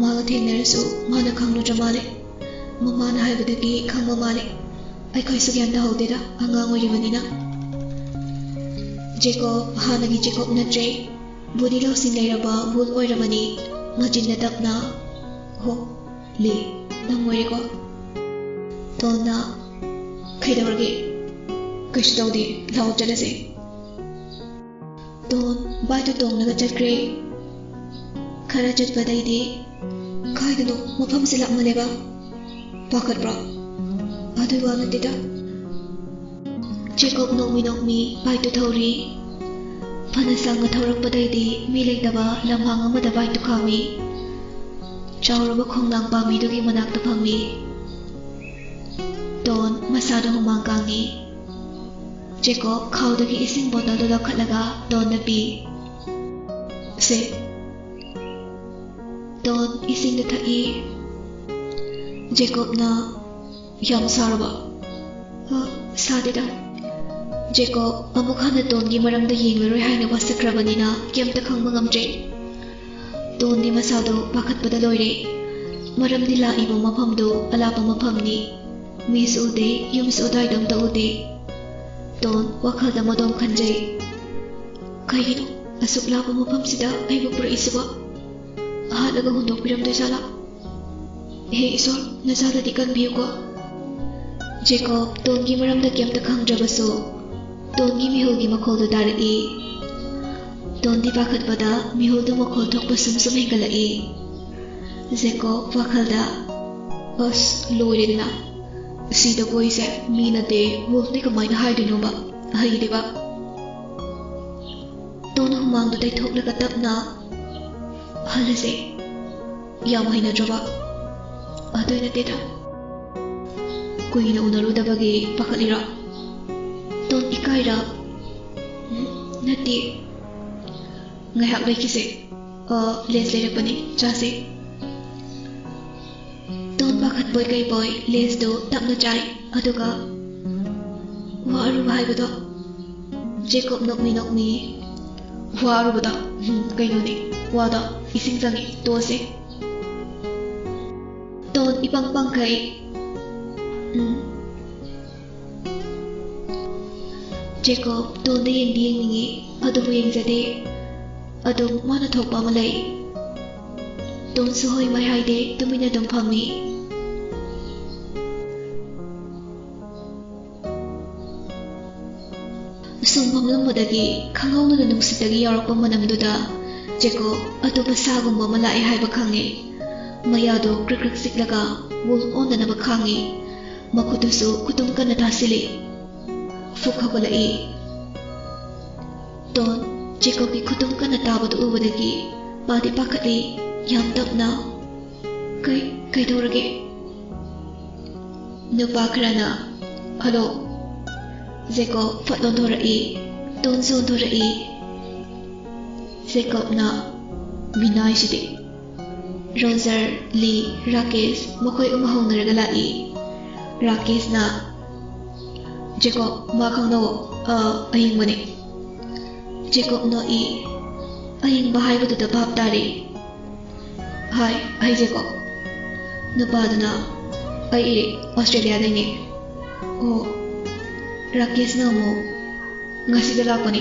ꯃꯥꯒ ꯊꯦꯡꯅꯔꯁꯨ ꯃꯥꯅ ꯈꯪꯂꯨꯗ꯭ꯔ ꯃꯥꯜꯂꯦ ꯃꯃꯥꯅ ꯍꯥꯏꯕꯗꯒꯤ ꯈꯪꯕ ꯃꯥꯜꯂꯦ ꯑꯩꯈꯣꯏꯁꯨ ꯒ꯭ꯌꯥꯟ ꯇꯥꯍꯧꯗꯦꯗ ꯑꯉꯥꯡ ꯑꯣꯏꯔꯤꯕꯅꯤꯅ ꯖꯦꯀꯣꯕ ꯍꯥꯟꯅꯒꯤ ꯖꯦꯀꯣꯕ ꯅꯠꯇ꯭ꯔꯦ ꯕꯨꯗꯤ ꯂꯧꯁꯤꯡ ꯂꯩꯔꯕ ꯕꯨꯜ ꯑꯣꯏꯔꯕꯅꯤ ꯃꯆꯤꯟꯅ ꯇꯞꯅ ꯍꯣ ꯂꯤ ꯅꯪ ꯑꯣꯏꯔꯦꯀꯣ ꯗꯣꯟꯅ ꯀꯩꯗꯧꯔꯒꯦ ꯀꯩꯁꯨ ꯇꯧꯗꯦ ꯂꯥꯛꯑꯣ ꯆꯠꯂꯁꯦ ꯗꯣꯟ ꯕꯥꯏꯛꯇꯨ ꯇꯣꯡꯂꯒ ꯆꯠꯈ꯭ꯔꯦ ꯈꯔ ꯆꯠꯄꯗꯩꯗꯤ ꯀꯥꯏꯗꯅꯣ ꯃꯐꯝꯁꯦ ꯂꯥꯞꯃꯜꯂꯦꯕ ꯄꯥꯈꯠꯄ꯭ꯔꯣ ꯑꯗꯨꯏ ꯋꯥ ꯅꯠꯇꯦꯗ ꯖꯦꯀꯣꯕ ꯅꯣꯛꯃꯤ ꯕꯥꯏꯛꯇꯨ ꯊꯧꯔꯤ ꯐꯅ ꯁꯥꯡꯅ ꯊꯧꯔꯛꯄꯗꯩꯗꯤ ꯃꯤ ꯂꯩꯇꯕ ꯂꯝꯍꯥꯡ ꯑꯃꯗ ꯕꯥꯏꯛꯇꯨ ꯈꯥꯝꯃꯤ ꯆꯥꯎꯔꯕ ꯈꯣꯡꯅꯥꯡ ꯄꯥꯝꯕꯤꯗꯨꯒꯤ ꯃꯅꯥꯛꯇ ꯐꯝꯃꯤ ꯗꯣꯟ ꯃꯁꯥꯗ ꯍꯨꯃꯥꯡ ꯀꯥꯡꯉꯤ ꯖꯦꯀꯣꯕ ꯈꯥꯎꯗꯒꯤ ꯏꯁꯤꯡ ꯕꯣꯇꯜꯗꯨ ꯂꯧꯈꯠꯂꯒ ꯗꯣꯟꯗ ꯄꯤ ꯁꯦ ꯗꯣꯟ ꯏꯁꯤꯡꯗꯨ ꯊꯛꯏ ꯖꯦꯀꯣꯕꯅ ꯌꯥꯝ ꯁꯥꯔꯕ ꯁꯥꯗꯦꯗ ꯖꯦꯀꯣꯕ ꯑꯃꯨꯛ ꯍꯟꯅ ꯗꯣꯟꯒꯤ ꯃꯔꯝꯗ ꯌꯦꯡꯂꯔꯣꯏ ꯍꯥꯏꯅ ꯋꯥꯁꯛꯈ꯭ꯔꯕꯅꯤꯅ ꯀꯩꯝꯇ ꯈꯪꯕ ꯉꯝꯗ꯭ꯔꯦ ꯗꯣꯟꯗꯤ ꯃꯁꯥꯗꯣ ꯄꯥꯈꯠꯄꯗ ꯂꯣꯏꯔꯦ ꯃꯔꯝꯗꯤ ꯂꯥꯛꯏꯕ ꯃꯐꯝꯗꯨ ꯑꯂꯥꯞꯄ ꯃꯐꯝꯅꯤ ꯃꯤꯁꯨ ꯎꯗꯦ ꯌꯨꯝꯁꯨ ꯑꯗꯨꯋꯥꯏꯗ ꯑꯝꯇ ꯎꯗꯦ ꯗꯣꯟ ꯋꯥꯈꯜꯗ ꯃꯗꯣꯝ ꯈꯟꯖꯩ ꯀꯩꯒꯤꯅꯣ ꯑꯁꯨꯛ ꯂꯥꯞꯄ ꯃꯐꯝꯁꯤꯗ ꯑꯩꯕꯨ ꯄꯨꯔꯛꯏꯁꯤꯕꯣ ꯍꯥꯠꯂꯒ ꯍꯨꯟꯗꯣꯛꯄꯤꯔꯝꯗꯣꯏꯖꯥꯠꯂꯥ ꯍꯦ ꯏꯁꯣꯔ ꯅꯆꯥꯗꯗꯤ ꯀꯟꯕꯤꯌꯨꯀꯣ ꯖꯦꯀꯣꯕ ꯗꯣꯟꯒꯤ ꯃꯔꯝꯗ ꯀꯩꯝꯇ ꯈꯪꯗ꯭ꯔꯕꯁꯨ ꯗꯣꯟꯒꯤ ꯃꯤꯍꯨꯜꯒꯤ ꯃꯈꯣꯜꯗꯨ ꯇꯥꯔꯛꯏ ꯗꯣꯟꯗꯤ ꯄꯥꯈꯠꯄꯗ ꯃꯤꯍꯨꯜꯗꯨ ꯃꯈꯣꯜ ꯊꯣꯛꯄ ꯁꯨꯝ ꯍꯦꯟꯒꯠꯂꯛꯏ ꯖꯦꯀꯣꯕ ꯋꯥꯈꯜꯗ ꯑꯁ ꯂꯣꯏꯔꯦꯗꯅ ꯁꯤꯗ ꯀꯣꯏꯁꯦ ꯃꯤ ꯅꯠꯇꯦ ꯋꯨꯜꯐꯅꯤ ꯀꯃꯥꯏꯅ ꯍꯥꯏꯗꯣꯏꯅꯣꯕ ꯍꯩꯗꯦꯕ ꯗꯣꯟ ꯍꯨꯃꯥꯡꯗꯨ ꯇꯩꯊꯣꯛꯂꯒ ꯇꯞꯅ ꯍꯜꯂꯁꯦ ꯌꯥꯝ ꯍꯩꯅꯗ꯭ꯔꯕ ꯑꯗꯨꯏ ꯅꯠꯇꯦꯗ ꯀꯨꯏꯅ ꯎꯅꯔꯨꯗꯕꯒꯤ ꯄꯥꯈꯠꯂꯤꯔꯣ ꯗꯣꯟ ꯏꯀꯥꯏꯔ ꯅꯠꯇꯦ ꯉꯥꯏꯍꯥꯛ ꯂꯩꯈꯤꯁꯦ ꯂꯦꯁ ꯂꯩꯔꯛꯄꯅꯤ ꯆꯥꯁꯦ ꯗꯣꯟ ꯄꯥꯈꯠꯄꯣꯏ ꯀꯩꯕꯣꯏ ꯂꯦꯁꯇꯨ ꯇꯞꯅ ꯆꯥꯏ ꯑꯗꯨꯒ ꯋꯥ ꯑꯔꯨꯕ ꯍꯥꯏꯕꯗꯣ ꯖꯦꯀꯣꯕ ꯅꯣꯛꯃꯤ ꯋꯥ ꯑꯔꯨꯕꯗꯣ ꯀꯩꯅꯣꯅꯦ ꯋꯥꯗꯣ ꯏꯁꯤꯡ ꯆꯪꯉꯤ ꯇꯣꯛꯑꯁꯦ ꯗꯣꯟ ꯏꯄꯪ ꯄꯪꯈꯩ ꯖꯦꯀꯣꯕ ꯗꯣꯟꯗ ꯌꯦꯡꯗꯤ ꯌꯦꯡꯅꯤꯡꯉꯤ ꯑꯗꯨꯕꯨ ꯌꯦꯡꯖꯗꯦ ꯑꯗꯨꯝ ꯃꯥꯅ ꯊꯣꯛꯄ ꯑꯃ ꯂꯩ ꯗꯣꯟꯁꯨ ꯍꯣꯏ ꯃꯥꯏ ꯍꯥꯏꯗꯦ ꯇꯨꯃꯤꯟꯅ ꯑꯗꯨꯝ ꯐꯝꯃꯤ ꯁꯨꯝ ꯐꯝꯂꯝꯕꯗꯒꯤ ꯈꯪꯍꯧꯗꯅ ꯅꯨꯡꯁꯤꯠꯇꯒꯤ ꯌꯥꯎꯔꯛꯄ ꯃꯅꯝꯗꯨꯗ ꯖꯦꯀꯣꯕ ꯑꯇꯣꯞꯄ ꯁꯥꯒꯨꯝꯕ ꯑꯃ ꯂꯥꯛꯑꯦ ꯍꯥꯏꯕ ꯈꯪꯉꯤ ꯃꯌꯥꯗꯣ ꯀ꯭ꯔꯤꯛ ꯀ꯭ꯔꯤꯛ ꯆꯤꯛꯂꯒ ꯋꯨꯜꯐ ꯑꯣꯟꯗꯅꯕ ꯈꯥꯡꯉꯤ ꯃꯈꯨꯠꯇꯨꯁꯨ ꯈꯨꯇꯨꯝ ꯀꯟꯅ ꯊꯥꯁꯤꯜꯂꯤ ꯐꯨꯛ ꯍꯧꯒꯠꯂꯛꯏ ꯗꯣꯟ ꯖꯦꯀꯣꯕꯀꯤ ꯈꯨꯇꯨꯝ ꯀꯟꯅ ꯇꯥꯕꯗꯨ ꯎꯕꯗꯒꯤ ꯃꯥꯗꯤ ꯄꯥꯈꯠꯂꯤ ꯌꯥꯝ ꯇꯞꯅ ꯀꯩꯗꯧꯔꯒꯦ ꯅꯨꯄꯥ ꯈꯔꯅ ꯍꯜꯂꯣ ꯖꯦꯀꯣꯕ ꯐꯠ ꯑꯣꯟꯊꯣꯔꯛꯏ ꯗꯣꯟꯁꯨ ꯑꯣꯟꯊꯣꯔꯛꯏ ꯖꯦꯀꯣꯕꯅ ꯃꯤꯅꯥꯏꯁꯤꯗꯤ ꯔꯣꯖꯔ ꯂꯤ ꯔꯥꯀꯦꯁ ꯃꯈꯣꯏ ꯍꯧꯅꯔꯒ ꯂꯥꯛꯏ ꯔꯥꯀꯦꯁꯅ ꯖꯦꯀꯣꯕ ꯃꯥ ꯈꯪꯅꯧꯋꯣ ꯑꯌꯤꯡꯕꯅꯤ ꯖꯦꯀꯣꯕ ꯅꯣꯛꯏ ꯑꯌꯤꯡꯕ ꯍꯥꯏꯕꯗꯨꯗ ꯚꯥꯞ ꯇꯥꯔꯤ ꯍꯥꯏ ꯑꯩ ꯖꯦꯀꯣꯕ ꯅꯨꯄꯥꯗꯨꯅ ꯑꯩ ꯏꯔꯤꯛ ꯑꯣꯁꯇ꯭ꯔꯦꯂꯤꯌꯥꯗꯩꯅꯤ ꯑꯣ ꯔꯥꯀꯦꯁꯅ ꯑꯃꯨꯛ ꯉꯁꯤꯗ ꯂꯥꯛꯄꯅꯤ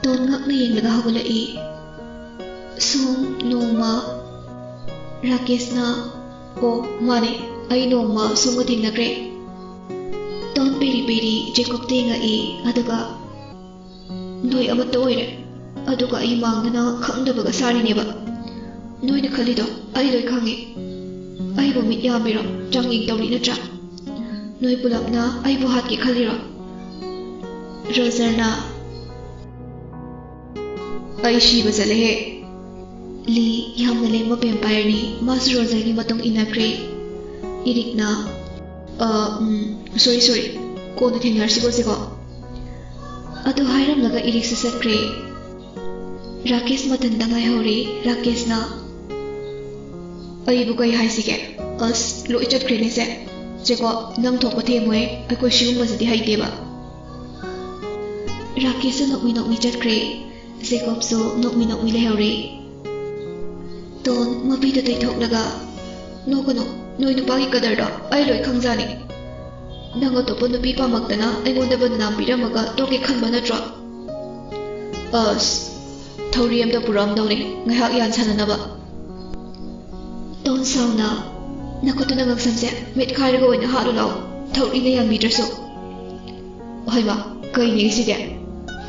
Ton ngakna yenglaga hawgalai. Sum noma Rakesh na oh mane ai noma sumga thingnakre. Ton peri peri Jacob tenga aduga noi amata oire aduga ai mangdana khangdabaga sarineba. Noina khalido ai loi khangi. Ai bo mit yamiro changing tawri natra. Noi pulapna ai bo hat ki khaliro. Roger na ai shiba zale he. Li yamna lemba vampire ni mas Roger ki matong inakre. Irik na sorry ko na thingar sigo sigo. Adu hairam laga irik sa sakre. Rakesh matanda ngai hori Rakesh na ai bu kai hai sige as lo ichat krene se jeko nang thok pathe moe ai ko shium basidi hai deba. Rakesh nok mi chat kre Jacob so nok mi le hori. Ton mabi da tai thok laga no kono noi nu pagi kadar da ai loi khangjani. Nang to pon bi pa maktana ai mon da ban nam biramaga to ke khanba na tro. As Thoriam da puram dawni ngahak yan sananaba. Ton sauna nakotuna ngaksamse met khairaga oina halu law thori na yang meter so. Hoima kai ni side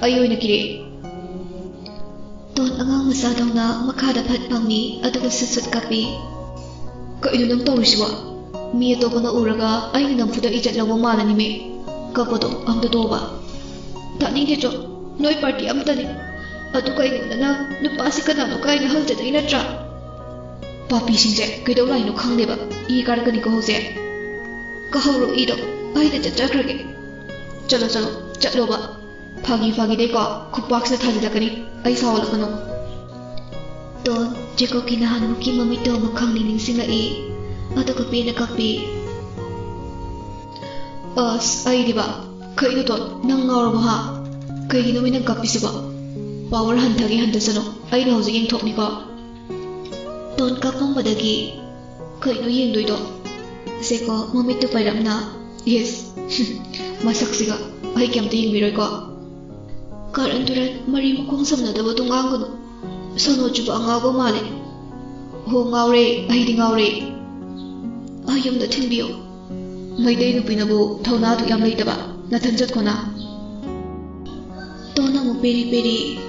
ai oina kire. Ton angang masa dawna makhada phat pangni aduga sut kapi. Ka inu nang tawriswa mi to bana uraga ai nang fuda ijat lawa malani me ka podo amda doba. Tani de jo noi party amta ni adu kai na nupasi kana no kai na halja dai na tra. Papi singse kaidau lai no khangneba I karkani ko hose ka hawro I do ai da chachakrage chalo chatlo ba phagi dei ko khupak se thaji lakani ai sawal kano. Ton Jacob ki nahan ki mami to mo khangni ningsinga I adu ko pe na kapi. As ai diba kai no to nang ngawro ba ha kai gi no mi nang kapi siba power hanthagi handasano ai na hoje yeng thokni ko. Ton kapambadagi kaino yengdoido seko mamitu pairamna yes masaksiga ai kyamta yengbiroi ko. Karan turan mari mukong samnadaba tunganggono sono juba angago male ho ngawre ai di ngawre ayumda thingbiyo maidai nupinabu thauna tu yam leitaba nathanjat kona. Tona mu peri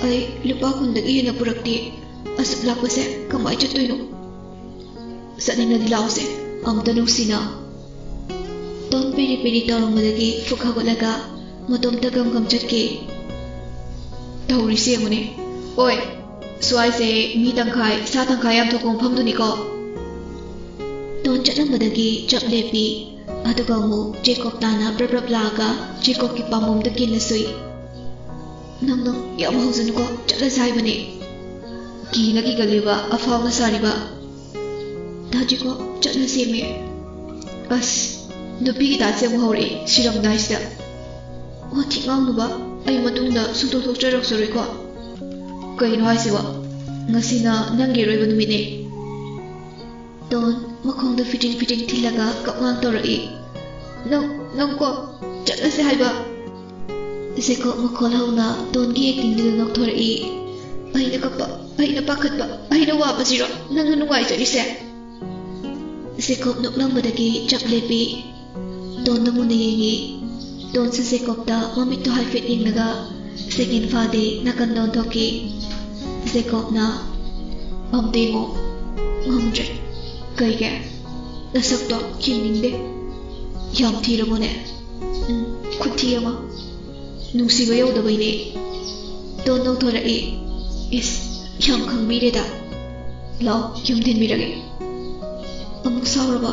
ai lupa kundagi hena purakti asap lakpase kamai chatoino sanina dilause amta nusina. Ton peri tawrangmadagi fukhagolaga matomta gam chatke tawri se mune oi swai se mi tangkhai sa tangkhai am thokong phamduni ko. Ton chatlammadagi chaplepi aduga mu Jacob tana brab laga Jacob ki pamom da kinasui nang yam hozanu ko chatla sai bane ki nagi galiba afaw na sariba daji ko chatna seme as nupi ki tatse mu hore siram daisda o thingam nuba ai matungda suto thokcharak soroi ko kai no haisiwa ngasina nangi roiba numine. Ton makhongda fiting thilaga kapngang torai nang ko chatna se haiba seko makhol hauna Ton gi acting dil nok thorai ai na kapa ai na pakhatba ai na waba siro nang nungai charise Jacob noklambadagi chaplepi Ton namuna yengi. Ton sa Jacob da mamito halfit yenglaga second fade nakandon thoki. Jacob na amte mo ngamdre kaige nasakto kiningde yam thirabone khuthiyama nungsiba yaudabaine. Ton nong thorai is yam khangbireda law yum thinbirage amuk sauraba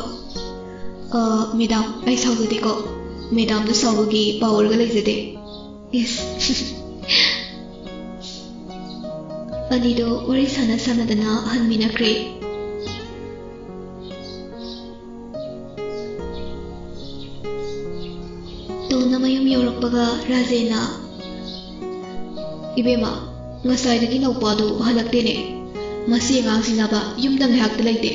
madam ai saudade ko madam da saubagi power ga leizade yes. Anido wari sana dana hanminakre. Ton mayum yorakpaga Rajena ibema ngasai dagi naupadu halaktene masi angangsingaba yumdang hakta leite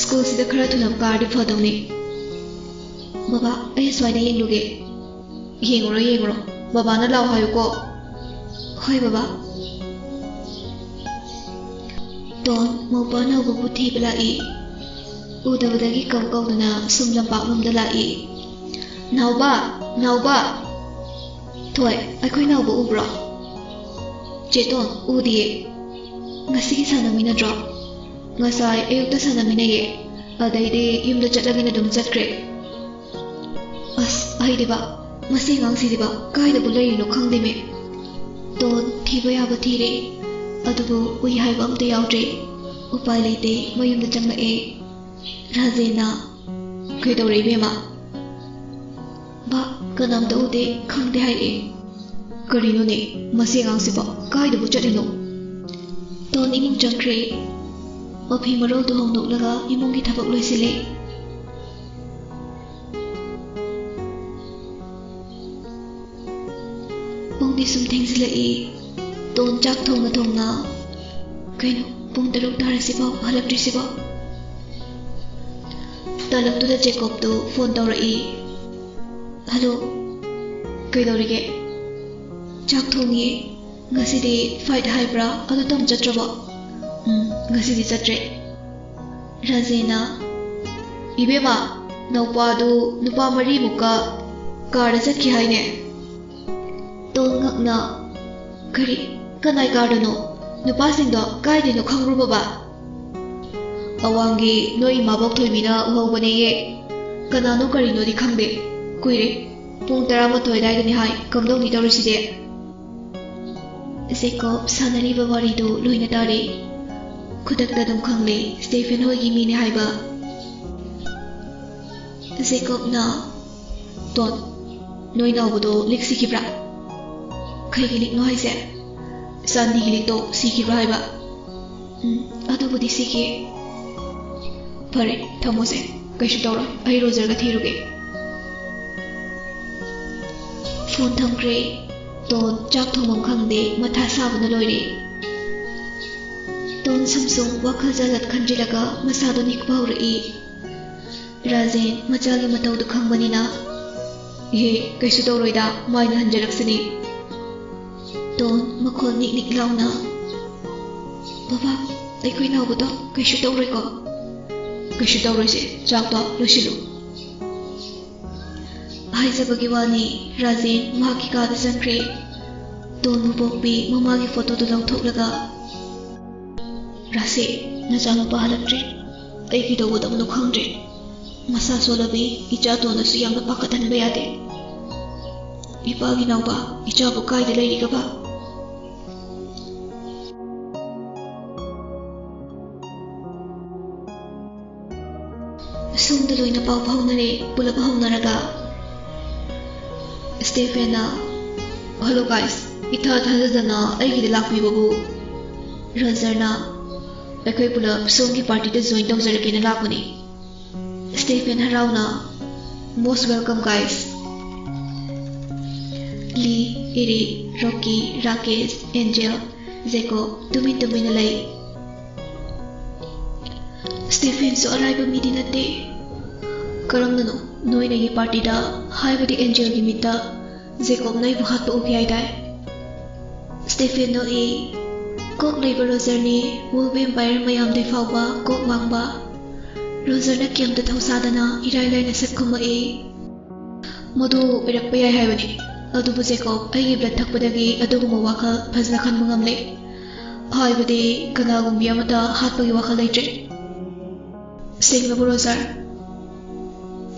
school sida khara thuna kardi phadawne. Baba ai swaida yengluge yengro baba na law hayu ko ꯍꯣꯏ ꯕꯕꯥ tone ꯃꯧꯄꯥꯅꯧꯕꯨ ꯊꯤꯕ ꯂꯥꯛꯏ ꯎꯗꯕꯗꯒꯤ ꯀꯧꯗꯨꯅ ꯁꯨꯝ ꯂꯝꯄꯥꯛꯂꯣꯝꯗ ꯂꯥꯛꯏ ꯅꯥꯎꯕ ꯅꯥꯎꯕ ꯊꯣꯏ ꯑꯩꯈꯣꯏ ꯅꯥꯎꯕ ꯎꯕ꯭ꯔꯣ ꯆꯦꯇꯣꯟ ꯎꯗꯤꯌꯦ ꯉꯁꯤꯒꯤ ꯁꯥꯟꯅꯃꯤꯟꯅꯗ꯭ꯔꯣ ꯉꯁꯥꯏ ꯑꯌꯨꯛꯇ ꯁꯥꯟꯅꯃꯤꯟꯅꯩꯌꯦ ꯑꯗꯩꯗꯤ ꯌꯨꯝꯗ ꯆꯠꯂꯒꯦꯅ ꯑꯗꯨꯝ ꯆꯠꯈ꯭ꯔꯦ ꯑꯁ ꯑꯩꯗꯤꯕ ꯃꯁꯤ ꯑꯉꯥꯡꯁꯤꯗꯤꯕ ꯀꯥꯏꯗꯕꯨ ꯂꯩꯔꯤꯅꯣ ꯈꯪꯗꯦꯃꯦ ꯇꯣꯟ ꯊꯤꯕ ꯌꯥꯕ ꯊꯤꯔꯦ ꯑꯗꯨꯕꯨ ꯎꯏ ꯍꯥꯏꯕ ꯑꯝꯇ ꯌꯥꯎꯗ꯭ꯔꯦ ꯎꯄꯥꯏ ꯂꯩꯇꯦ ꯃꯌꯨꯝꯗ ꯆꯪꯂꯛꯑꯦ ꯔꯥꯖꯦꯟꯅ ꯀꯩꯗꯧꯔꯦ ꯏꯕꯦꯝꯃ ꯕꯥ ꯀꯅꯥꯝꯇ ꯎꯗꯦ ꯈꯪꯗꯦ ꯍꯥꯏꯔꯛꯑꯦ ꯀꯔꯤꯅꯣꯅꯦ ꯃꯁꯤ ꯑꯉꯥꯡꯁꯤꯕꯣ ꯀꯥꯏꯗꯕꯨ ꯆꯠꯂꯤꯅꯣ ꯇꯣꯟ ꯏꯃꯨꯡ ꯆꯪꯈ꯭ꯔꯦ ꯃꯐꯤ ꯃꯔꯣꯜꯗꯨ ꯍꯣꯡꯗꯣꯛꯂꯒ ꯏꯃꯨꯡꯒꯤ ꯊꯕꯛ ꯂꯣꯏꯁꯤꯜꯂꯦ ꯄꯨꯡꯗꯤ ꯁꯨꯝ ꯊꯦꯡꯖꯤꯜꯂꯛꯏ ꯇꯣꯟ ꯆꯥꯛ ꯊꯣꯡꯅ ꯀꯩꯅꯣ ꯄꯨꯡ 6 ꯇꯥꯔꯁꯤꯐꯥꯎ ꯍꯜꯂꯛꯇ꯭ꯔꯤꯁꯤꯕꯣ ꯇꯂꯛꯇꯨꯗ ꯖꯦꯀꯣꯕꯇꯨ ꯐꯣꯟ ꯇꯧꯔꯛꯏ ꯍꯜꯂꯣ ꯀꯩꯗꯧꯔꯤꯒꯦ ꯆꯥꯛ ꯊꯣꯡꯉꯤ ꯉꯁꯤꯗꯤ ꯐꯥꯏꯠ ꯍꯥꯏꯕ꯭ꯔꯥ ꯑꯗꯨ ꯇꯝ ꯆꯠꯇ꯭ꯔꯕꯣ ꯉꯁꯤꯗꯤ ꯆꯠꯇ꯭ꯔꯦ ꯔꯥꯖꯦꯅ ꯏꯕꯦꯝꯃ ꯅꯧꯄꯥꯗꯨ ꯅꯨꯄꯥ 4 ꯀꯥꯔꯗ ꯆꯠꯈꯤ ꯍꯥꯏꯅꯦ ꯇꯣꯟ ꯉꯛꯅ ꯀꯔꯤ ꯀꯅꯥꯏ ꯀꯥꯔꯗꯅꯣ ꯅꯨꯄꯥꯁꯤꯡꯗꯣ ꯀꯥꯏꯗꯩꯅꯣ ꯈꯪꯕ꯭ꯔꯣ ꯕꯕꯥ ꯑꯋꯥꯡꯒꯤ ꯅꯣꯏ ꯏꯃꯥꯕꯣꯛ ꯊꯣꯏꯕꯤꯅ ꯎꯍꯧꯕꯅꯦꯌꯦ ꯀꯅꯥꯅꯣ ꯀꯔꯤꯅꯣꯗꯤ ꯈꯪꯗꯦ ꯀꯨꯏꯔꯦ ꯄꯨꯡ 11 ꯑꯗꯥꯏꯗꯅꯤ ꯍꯥꯏ ꯀꯝꯗꯧꯅꯤ ꯇꯧꯔꯤꯁꯤꯗꯤ ꯖꯦꯀꯣꯕ ꯁꯥꯟꯅꯔꯤꯕ ꯋꯥꯔꯤꯗꯨ ꯂꯣꯏꯅ ꯇꯥꯔꯦ ꯈꯨꯗꯛꯇ ꯑꯗꯨꯝ ꯈꯪꯂꯦ ꯁ꯭ꯇꯦꯐꯦꯟ ꯍꯣꯏꯒꯤ ꯃꯤꯅꯤ ꯍꯥꯏꯕ ꯖꯦꯀꯣꯕꯅ ꯇꯣꯟ ꯅꯣꯏ ꯅꯥꯎꯕꯗꯣ ꯂꯤꯛ ꯁꯤꯈꯤꯕ꯭ꯔꯥ ꯀꯩꯒꯤ ꯂꯤꯛꯅꯣ ꯍꯥꯏꯁꯦ ꯆꯥꯟꯗꯤꯒꯤ ꯂꯤꯛꯇꯣ ꯁꯤꯈꯤꯕ꯭ꯔꯥ ꯍꯥꯏꯕ ꯑꯗꯨꯕꯨꯗꯤ ꯁꯤꯈꯤ ꯐꯔꯦ ꯊꯝꯃꯣꯁꯦ ꯀꯩꯁꯨ ꯇꯧꯔꯣꯏ ꯑꯩ ꯔꯣꯖꯔꯒ ꯊꯤꯔꯨꯒꯦ ꯐꯣꯟ ꯊꯝꯈ꯭ꯔꯦ ꯇꯣꯟ ꯆꯥꯛ ꯊꯣꯡꯐꯝ ꯈꯪꯗꯦ ꯃꯊꯥ ꯁꯥꯕꯅ ꯂꯣꯏꯔꯦ ꯇꯣꯟ ꯁꯨꯝ ꯋꯥꯈꯜ ꯖꯥꯂꯠ ꯈꯟꯖꯤꯜꯂꯒ ꯃꯁꯥꯗꯣ ꯅꯤꯛꯄ ꯍꯧꯔꯛꯏ ꯔꯥꯖꯦꯟ ꯃꯆꯥꯒꯤ ꯃꯇꯧꯗꯨ ꯈꯪꯕꯅꯤꯅ ꯏꯍꯦ ꯀꯩꯁꯨ ꯇꯧꯔꯣꯏꯗ ꯃꯥꯏꯅ ꯍꯟꯖꯔꯛꯁꯤꯅꯤ ꯇꯣꯟ ꯃꯈꯣꯜ ꯅꯤꯛ ꯅꯤꯛ ꯂꯥꯎꯅ ꯕꯕꯥ ꯑꯩꯈꯣꯏ ꯅꯥꯎꯕꯗꯣ ꯀꯩꯁꯨ ꯇꯧꯔꯣꯏꯀꯣ ꯀꯩꯁꯨ ꯇꯧꯔꯣꯏꯁꯦ ꯆꯥꯛꯇꯣ ꯂꯣꯏꯁꯤꯜꯂꯨ ꯍꯥꯏꯖꯕꯒꯤ ꯋꯥꯅꯤ ꯔꯥꯖꯦꯟ ꯃꯍꯥꯛꯀꯤ ꯀꯥꯗ ꯆꯪꯈ꯭ꯔꯦ ꯇꯣꯟꯕꯨ ꯄꯣꯛꯄꯤ ꯃꯃꯥꯒꯤ ꯐꯣꯇꯣꯗꯨ ꯂꯧꯊꯣꯛꯂꯒ ꯔꯥꯁꯦ ꯅꯆꯥꯅꯨꯄꯥ ꯍꯜꯂꯛꯇ꯭ꯔꯤ ꯑꯩ ꯀꯩꯗꯧꯒꯗꯕꯅꯣ ꯈꯪꯗ꯭ꯔꯦ ꯃꯁꯥ ꯁꯣꯜꯂꯕꯤ ꯏꯆꯥ ꯇꯣꯟꯅꯁꯨ ꯌꯥꯝꯅ ꯄꯥꯈꯠꯍꯟꯕ ꯌꯥꯗꯦ ꯏꯄꯥꯒꯤ ꯅꯥꯎꯕ ꯏꯆꯥꯕꯨ ꯀꯥꯏꯗ ꯂꯩꯔꯤꯒꯕ ꯁꯣꯝꯗ ꯂꯣꯏꯅ ꯄꯥꯎ ꯐꯥꯎꯅꯔꯦ ꯄꯨꯂꯞ ꯍꯧꯅꯔꯒ ꯁ꯭ꯇꯦꯐꯦꯟꯅ ꯍꯜꯂꯣ ꯒꯥꯏꯁ ꯏꯊꯥ ꯊꯥꯖꯗꯅ ꯑꯩꯒꯤꯗ ꯂꯥꯛꯄꯤꯕꯕꯨ ꯔꯣꯖꯔꯅ ꯑꯩꯈꯣꯏ ꯄꯨꯂꯞ ꯁꯣꯝꯒꯤ ꯄꯥꯔꯇꯤꯗ ꯖꯣꯏꯟ ꯇꯧꯖꯔꯒꯦꯅ ꯂꯥꯛꯄꯅꯤ ꯁ꯭ꯇꯦꯐꯦꯟ ꯍꯔꯥꯎꯅ ꯃꯣꯁ ꯋꯦꯜꯀꯝ ꯒꯥꯏꯁ ꯂꯤ ꯏꯔꯤ ꯔꯣꯀꯤ ꯔꯥꯀꯦꯁ ꯑꯦꯟꯖꯦꯜ ꯖꯦꯀꯣꯕ ꯇꯨꯃꯤꯟꯅ ꯂꯩ ꯁ꯭ꯇꯦꯐꯦꯟꯁꯨ ꯑꯔꯥꯏꯕ ꯃꯤꯗꯤ ꯅꯠꯇꯦ ꯀꯔꯝꯅꯅꯣ ꯅꯣꯏꯅꯒꯤ ꯄꯥꯔꯇꯤꯗ ꯍꯥꯏꯕꯗꯤ ꯑꯦꯟꯖꯦꯜꯒꯤ ꯃꯤꯠꯇ ꯖꯦꯀꯣꯕꯅ ꯑꯩꯕꯨ ꯍꯥꯠꯄ ꯎꯈꯤ ꯍꯥꯏꯗꯥꯏ ꯁ꯭ꯇꯦꯐꯦꯟ ꯅꯣꯛꯏ ꯀꯣꯛ ꯂꯩꯕ ꯔꯣꯖꯔꯅꯤ ꯋꯨꯜ ꯚꯦꯝꯄꯥꯌꯔ ꯃꯌꯥꯝꯗꯩ ꯐꯥꯎꯕ ꯀꯣꯛ ꯋꯥꯡꯕ ꯔꯣꯖꯔꯅ ꯀꯦꯝꯇ ꯊꯧꯁꯥꯗꯅ ꯏꯔꯥꯏ ꯂꯥꯏꯅ ꯁꯠ ꯈꯨꯝꯃꯛꯏ ꯃꯗꯨ ꯑꯣꯏꯔꯛꯄ ꯌꯥꯏ ꯍꯥꯏꯕꯅꯤ ꯑꯗꯨꯕꯨ ꯖꯦꯀꯣꯕ ꯑꯩꯒꯤ ꯕ꯭ꯂꯗ ꯊꯛꯄꯗꯒꯤ ꯑꯗꯨꯒꯨꯝꯕ ꯋꯥꯈꯜ ꯐꯖꯅ ꯈꯟꯕ ꯉꯝꯂꯦ ꯍꯥꯏꯕꯗꯤ ꯀꯅꯥꯒꯨꯝꯕꯤ ꯑꯃꯇ ꯍꯥꯠꯄꯒꯤ ꯋꯥꯈꯜ ꯂꯩꯇ꯭ꯔꯦ ꯁꯦꯡꯂꯕ ꯔꯣꯖꯔ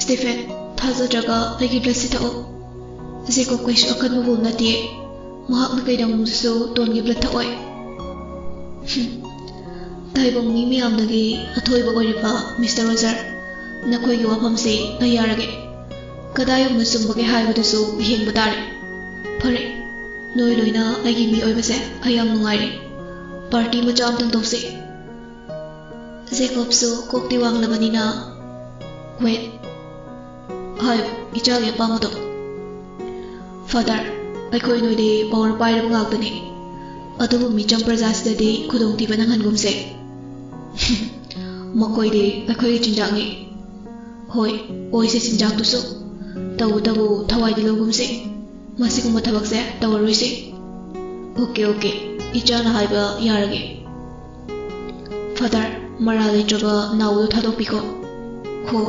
ꯁ꯭ꯇꯦꯐꯦꯟ ꯊꯥꯖꯗ꯭ꯔꯒ ꯑꯩꯒꯤ ꯕ꯭ꯂꯗꯁꯤ ꯊꯛꯑꯣ ꯖꯦꯀꯣꯕ ꯀꯩꯁꯨ ꯑꯀꯟꯕ ꯋꯨꯜ ꯅꯠꯇꯦ ꯃꯍꯥꯛꯅ ꯀꯩꯗꯧꯅꯨꯡꯗꯁꯨ ꯇꯣꯟꯒꯤ ꯕ꯭ꯂꯗ ꯊꯛꯑꯣꯏ ꯇꯥꯏꯕꯪ ꯃꯤ ꯃꯌꯥꯝꯗꯒꯤ ꯑꯊꯣꯏꯕ ꯑꯣꯏꯔꯤꯕ ꯃꯤꯁꯇꯔ ꯔꯣꯖꯔ ꯅꯈꯣꯏꯒꯤ ꯋꯥꯐꯝꯁꯤ ꯑꯩ ꯌꯥꯔꯒꯦ ꯀꯗꯥꯏ ꯌꯧꯅ ꯆꯨꯝꯕꯒꯦ ꯍꯥꯏꯕꯗꯨꯁꯨ ꯌꯦꯡꯕ ꯇꯥꯔꯦ ꯐꯔꯦ ꯅꯣꯏ ꯂꯣꯏꯅ ꯑꯩꯒꯤ ꯃꯤ ꯑꯣꯏꯕꯁꯦ ꯑꯩ ꯌꯥꯝ ꯅꯨꯡꯉꯥꯏꯔꯦ ꯄꯥꯔꯇꯤ ꯃꯆꯥ ꯑꯝꯇꯪ ꯇꯧꯁꯤ ꯖꯦꯀꯣꯕꯁꯨ ꯀꯣꯛꯇꯤ ꯋꯥꯡꯂꯕꯅꯤꯅ ꯋꯦꯠ ꯍꯥꯏꯌꯨ ꯏꯆꯥꯒꯤ ꯑꯄꯥꯝꯕꯗꯣ ꯐꯥꯗꯔ ꯑꯩꯈꯣꯏ ꯅꯣꯏꯗꯤ ꯄꯋꯥꯔ ꯄꯥꯏꯔꯕ ꯉꯥꯛꯇꯅꯤ ꯑꯗꯨꯕꯨ ꯃꯤꯆꯝ ꯄ꯭ꯔꯖꯥꯁꯤꯗꯗꯤ ꯈꯨꯗꯣꯡꯊꯤꯕ ꯅꯪꯍꯟꯒꯨꯝꯁꯦ ꯃꯈꯣꯏꯗꯤ ꯑꯩꯈꯣꯏꯒꯤ ꯆꯤꯟꯖꯥꯛꯅꯤ ꯍꯣꯏ ꯑꯣꯏꯁꯦ ꯆꯤꯟꯖꯥꯛꯇꯨꯁꯨ ꯇꯧꯕꯇꯕꯨ ꯊꯋꯥꯏꯗꯤ ꯂꯧꯒꯨꯝꯁꯦ ꯃꯁꯤꯒꯨꯝꯕ ꯊꯕꯛꯁꯦ ꯇꯧꯔꯔꯣꯏꯁꯦ ओके इचाना हाइबा यारगे फादर मरा लेट्रबा नावदो थादोपिको खो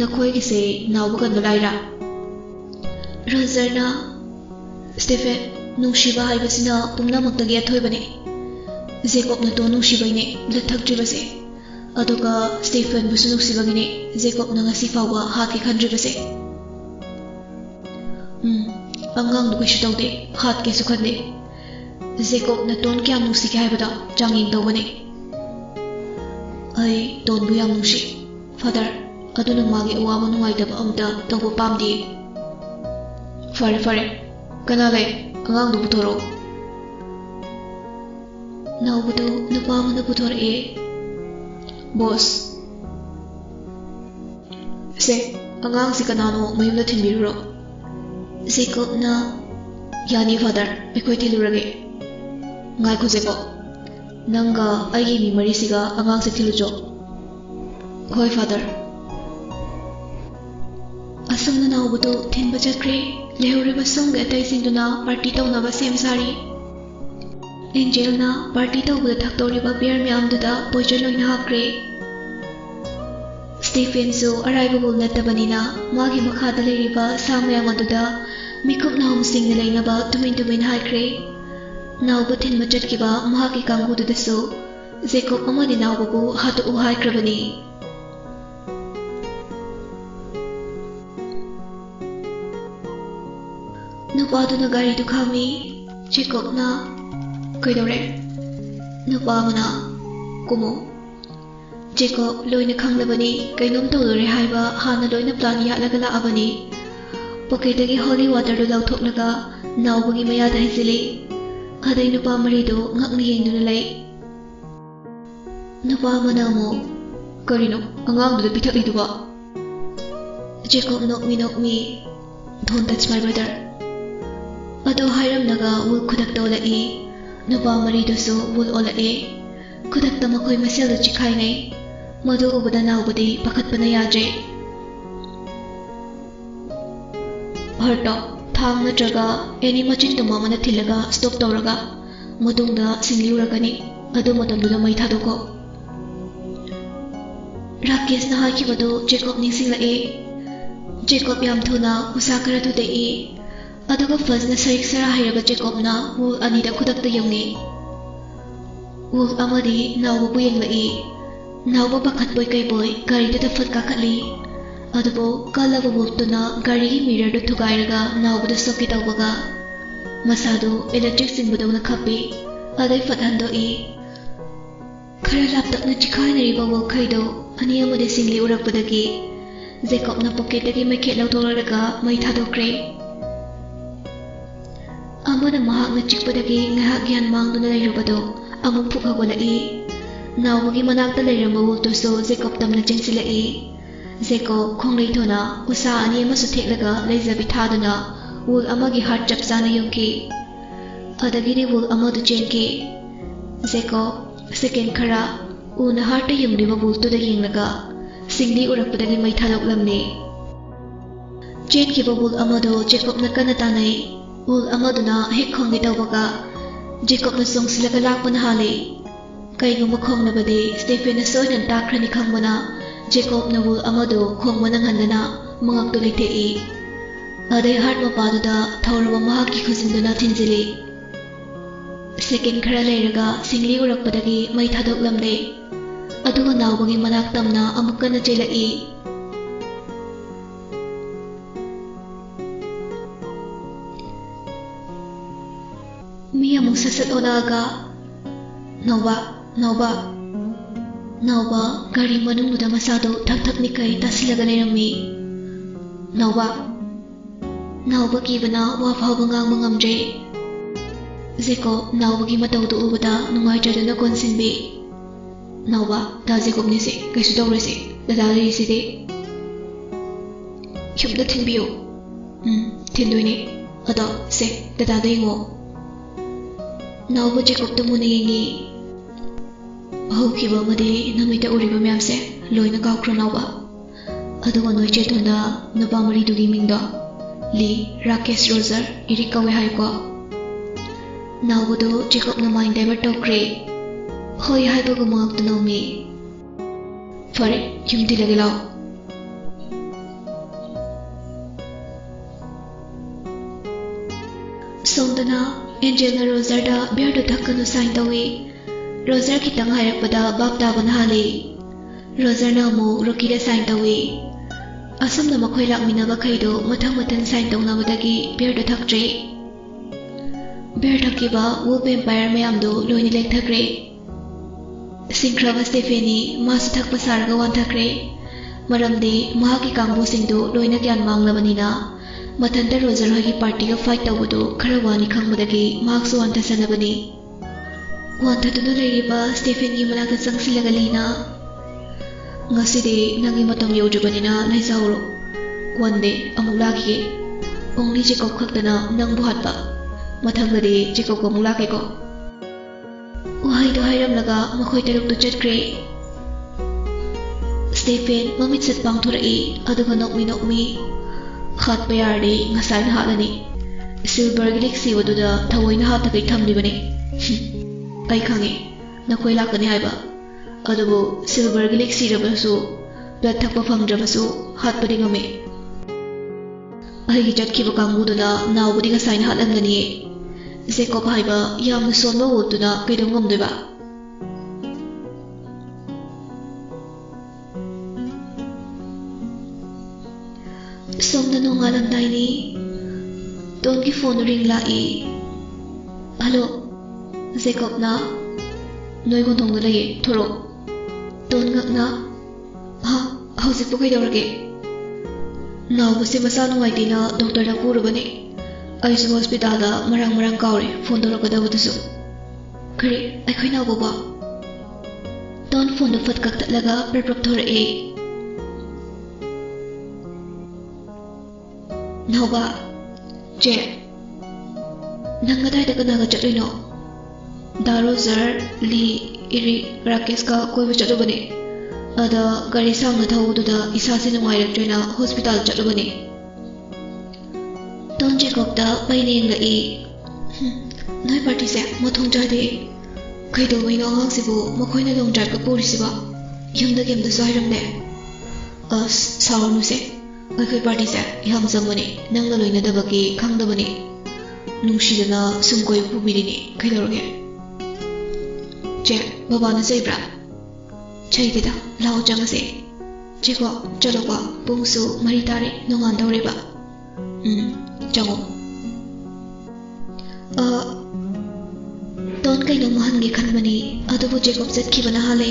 नखोइगिसे नावबो गंद लाइरा रोजरना स्टेफेन नुंशिबा हाइबसिना पुमनामक्तगी अथोइबने जेकॉबना तो नुंशिबैने लथक्ट्रिबसे अदुगा स्टेफेन बुसु नुंशिबगिने जेकॉबना ngasi फावबा हातके खंद्रिबसे अंगांग दुकैसु तौदे हातके सुखंदे जेकॉबना तोन क्या नुंसिके हाइबदा चांगिंग तौबने आई तोनबु याम नुंसि फादर अदुना मागे अवाबा नुंगाइदबा अमता तौबा पामदि फरे कना ले अंगांग दु पुथोरो नावबुदो नुपा अमना पुथोरए बॉस से अंगांग से कनानो मयुमदा थिनबिरुरो जेकॉबना यानी father अखोय थिलुरगे ngai khojeko nanga aigi mi mari siga angang se thilujo hoi father asumna naubutu thinba chakre lehore ba song ga tai sinduna party tawna ba sem sari angel na party tawbu thaktori ba beer mi amduda poison loina hakre Stephen so arrival bol natabanina magi makhada leriba samya maduda mikup na hom sing na laina ba tumin haikre नावबु थिन मचटकिबा महाकी कांगुदुदसु Jacob अमदि नावबु हातु उहाइक्रबनी नुपादुना गाड़ी दुखामी जेकॉबना कइदोरे नुपामना कुमो जेकॉब लोइना खंगलबनी कइनोम तौदोरे हाइबा हाना लोइना प्लान यालगा लाअबनी पॉकेटगी होली वाटर दु लौथोकलगा नावबुगी मयादा हिजिली अदै नुपा मरिदो ngakni yengduna lay nupa mana mo karino angang du pithak iduba Jacob nok mi don't touch my brother ado hairam naga wul khudak to la e nupa marido so wul ola e khudak ta makoi masel du chikhai nei madu ubada na ubadi pakhat pana yadre harto Thang नत्रगा any मचिन तो मामना थिलगा stop तौरगा मदुंगदा सिंगलिउरगनी अदु मतमदुदा मै थादोको राकेश ना हाकिबदो Jacob निसिंगलाए Jacob याम थुना उसाकरा दुदे ए अदुगा first ना सरिक सरा हाइरगा Jacob ना वुल अनिदा खुदकता यंगे वुल अमदी नावबु यंगलाए नावबु बखत बोय कै बोय गाड़ी दा फटका खली अदुबो कलबु बुतुना गाड़ी की मिरर दु थुगाइरगा नावबुदा सोके तौबगा मसादो इलेक्ट्रिक सिंबुदौना खपे अदै फटहंदो ए खरा लापतकना चिखाइनरिबा वल खैदो अनि अमदे सिंगली उरकपदगी जेकॉबना पॉकेटगी मैखे लौथोरगा मै थादोक्रे अमना महाकना चिकपदगी ngha ज्ञान मांगदुना लैरुबदो अमु फुखगोलाई नावबुगी मनाकता लैरंबा वलतुसो Jacob Tamanna चेंसिलाई Jacob khonglithona usa ani amasu theklaga leizabi thaduna wool amagi heart chapsana yongki adagiri wool amadu chenki Jacob second khara una heart yongriba wool to da yenglaga singli urakpadagi mai thaloklamne chenki wool amadu Jacob na kana tanai wool amaduna hek khongi tawbaga Jacob na songsilaga lakpana hale kaiguma khonglabade Stephen na soinan takrani khangmana Jacob na wul amado khong manang handana mangak to leite e adai heart mapadu thauraba mahaki khusinduna thinjili second khara leiraga singli urakpadagi mai thadoklamne aduga nawbagi manak tamna amukana chelai mi amuk sasat olaga Nauba gari manungda masado thak nikai tasilaga lerami Nauba kibana wa phawba ngang mangamje Jacob nauba gi matawdu ubada nungai jaduna konsinbi Nauba da Jacob ni se kaisu tawrese dada ri se de yumda thinbiyo thindoine ado se dada de ngo Nauba Jacob tamuna yengi haukiba made namita uriba myamse loina kaukro nauba aduga noi chetunda nupa maridugi mingdo Lee Rakesh Roger iri kawe haiko नावबदो जेकबना mind divert तौख्रे होय हाइबगो मंगक्तनोमी फरे युमदि लगे लाओ सोंदना एंजेलना रोजरदा बियरदो धक्कनु sign तौई Roger खितंग हायरकपदा बाप ताबन हाली रोजरना अमु रोकीदा साइन तौई असमना मखोय लाकमिनाबा खैदो मथंग मथंग साइन तौनाबदगी बियरदो थक्ट्रे बियर थक्किबा वो वेम्पायर मयामदो लोइनि लेक्थक्रे सिंख्रबा स्टेफेनी मासु थक्पा सारगा वानथक्रे मरमदि महाकी कांगबुसिंदो लोइना ग्यान मांगलबनिना मथंदा रोजर होगी पार्टी का फाइट तौबदो खरा वानी खंगबदगी marks वानथसनबनी वानथदुना लेरिबा स्टेफेनी मनाका संगसिलगलीना ngasi nangi matam yaujubanina laisauro one day amuk lagiye only Jacob khaktana nang buhatpa mathangdadi Jacob ko mulake ko wahai do hairam laga makhoi taruk tu chatkre Stephen mamit sat pangthurai aduga nokmi khat payardi ngasai na halani silver galaxy waduda thawoina hata kai thamlibani ai khange nakoi lakani haiba अदुबो silver galaxy रबसु blood थक्पा फंगद्रबसु हातपदि ngame अहिगी चटखिबा कांगुदुना नावबुदि गसाइन हातलंगनी जेकब हाइबा यामना सोनबा वोतुना कैदों ngमदोइबा सोमना नोंगालंदाइनि तोनगी फोन रिंग लाई हेलो जेकब ना नोय गोंथोंदो लगे थोरो Don ngakna ha hauzik pokai dawrage nawbuse masa nuaitina doctor da purubani aisu hospital da marang kaure phone dorokadabudusu kare aikhoi nawbo ba Don phone do fatkak tatlaga perprop thore nawba je nangadai da kana ga chatloino Darozer Li Iri Rakesh ka koi chatubani ada gari samna thawududa isase nungairaktrena hospital chatubani Don Jacob da paineng lai noi party se mathong jade kaido waino hang sibu makhoina long drive ka porisiba yamda game da sairamne as sawnu se akoi party se yam zamani nangna loina dabaki khangdabani nungshidana sumkoi pubirini kaidoroge जे बाबा ने सही ब्रा चाहिए था लाओ जंग से जेको चलो बा पुंगसु मरी तारे नोंगान दौरे बा जंगो तोन कई नो महन गे खनबनी अदबो जेकोब चटकी बना हाले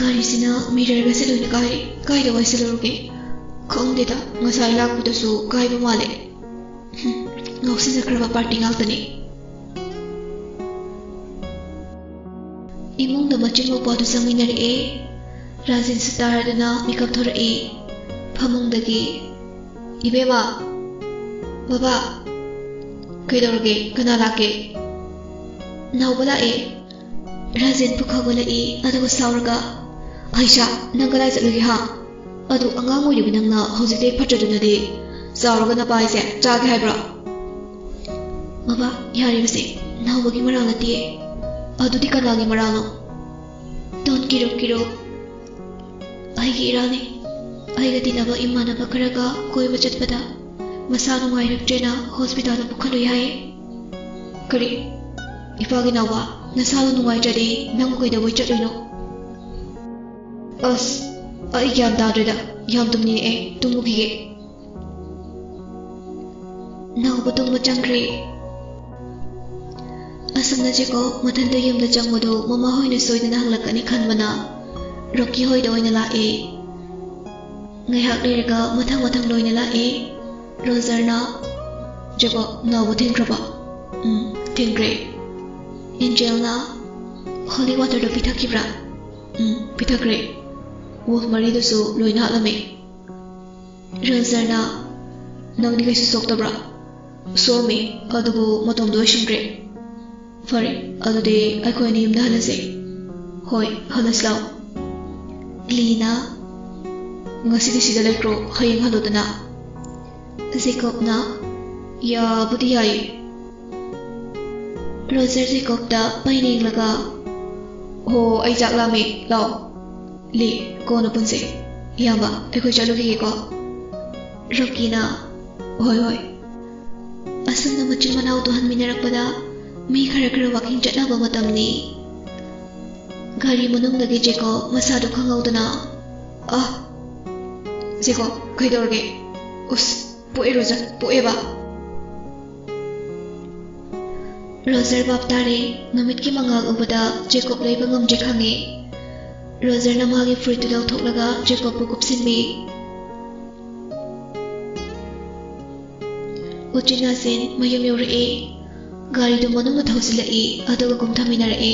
गाड़ी सिना मिरर गसे लोइन काय दो वैसे लोगे खोंग देता ngасai lakudasु काय बा माले ngausi zakraba party ngалтani Imung da machin mo padu sanginari Razin sitaradana mikap thorai Phamung dagi Ibema Baba Kaidorge kana lake Naubala Razin pukhabala adagu sauraga Aisha nangalai zatlugi ha Adu angang mo yubi nangna hojite patraduna de Sauraga na paise chage haibra Baba yari base Naubagi marang nati अदुदी कनागी Marano Don kiro Aigi irani Aiga dinaba imanaba karaga koi bachat pada Masano ngairaktrena hospital pukhalu yae Kari Ipagi nawa Nasalo nungai jadi Nang koi da wai chatluino As Ai gyam dadreda Yam tumni Tumugi Nawa tumma changre Asamna jeko mathanda yumda changmado mama hoina soidana hanglakani khanbana Rocky hoida oina lae Ngaihak lerega mathang loina lae Rozarna jeko nawo thinkraba thinkre Angelna holy water do pithakibra pithakre Wolf mari do so loina halame Rozarna nangni kaisu soktabra So me adugo matom do shingre Fare, adude akhoi ni yumda halase. Hoi, halaslaw. Lina, ngasi di sida lekro hayeng halodana. Jacob na, ya budi hai. Roger Jacobta paining laga ho ai jak lami law li ko na punse yamba ekoi chalu gi ko Rocky na hoi asam na machin manau to han minarakpada mi khara walking chatna ba matamni gari manung lagi jeko masa du khangaudana jeko kaidorge us poe Roger poe ba Roger bab tare namit ki mangag ubada Jacob leiba ngamje khange Roger na magi fruit law thoklaga Jacob bu kupsinbi Uchina sen mayum yore gari du manung thausilai aduga kumthaminare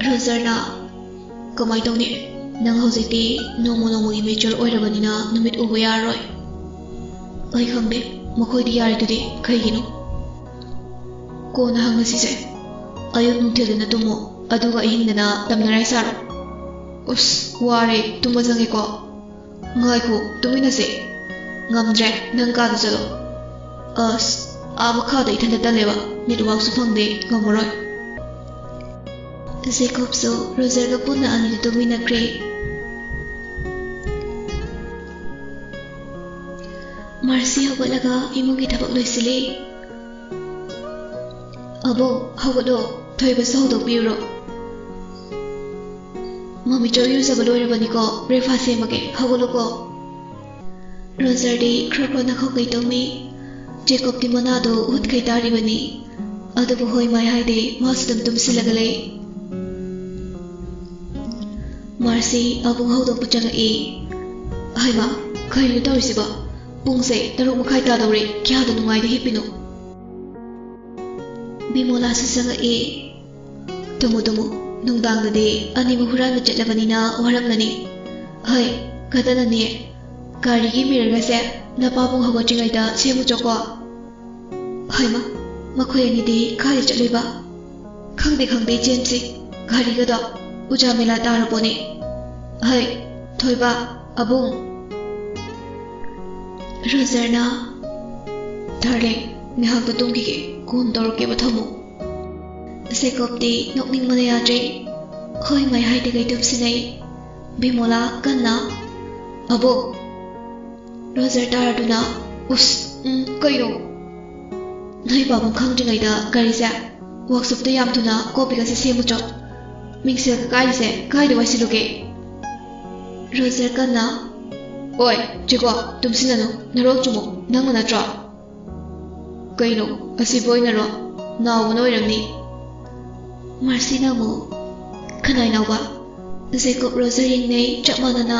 Roger na kamai tawni nang hojiti nomo gi mature oirabanina numit ubu yaroi ai khangde makhoi di yari tudi khaigino ko na hangasise ayu nuthel na tumo aduga ihingna tamnarai saro us ware tuma jange ko ngai ko tumina se ngamdre nang ka du chalo aba kha da ithanda taleba network su phangde ngamoroi Jacob so Roger ga punna ani tumina kre Marcy hawalaga imungi thabak loisile abo hawalo thoiba sawdo biro mami joyu zabalo rabani ko breakfast emage hawalo ko Roger di khro na khokai tomi Jacob di manado ut kai tari bani adu hoi mai haide masdam tumsilagale Marcy abu hawdo puchanga haima khailu tawisiba pungse taruk makai ta dore kya da nungai de hipino Bimola susanga tumu nungdang da de ani muhuran na chatlabani na waramlani hai kadana ne gari gi mirga se na papung hawa chingai da semu chokwa haima makhoi ani de khali chatliba khangde jemsi gari ga da uja mela tarapone hai thoiba abung Roger na darling mihak to tumgi ke kon dor ke bathamu Jacob di nokning mana yadre hoi mai hai de gai tum sinai Bimola kanna abo Roger taraduna us kayo nai babam khangdingai da gari sa workshop ta yam thuna copy ga se semu chok mingsel ka kai se kai de wasiluke Roger kanna Oi, Chico, tumsinano, narok chumo, nang na tra. Kaino, asi boy naro, now no ramni. Marcy na mo, kanay na ba? Jacob Roger yung nay, chakmana na,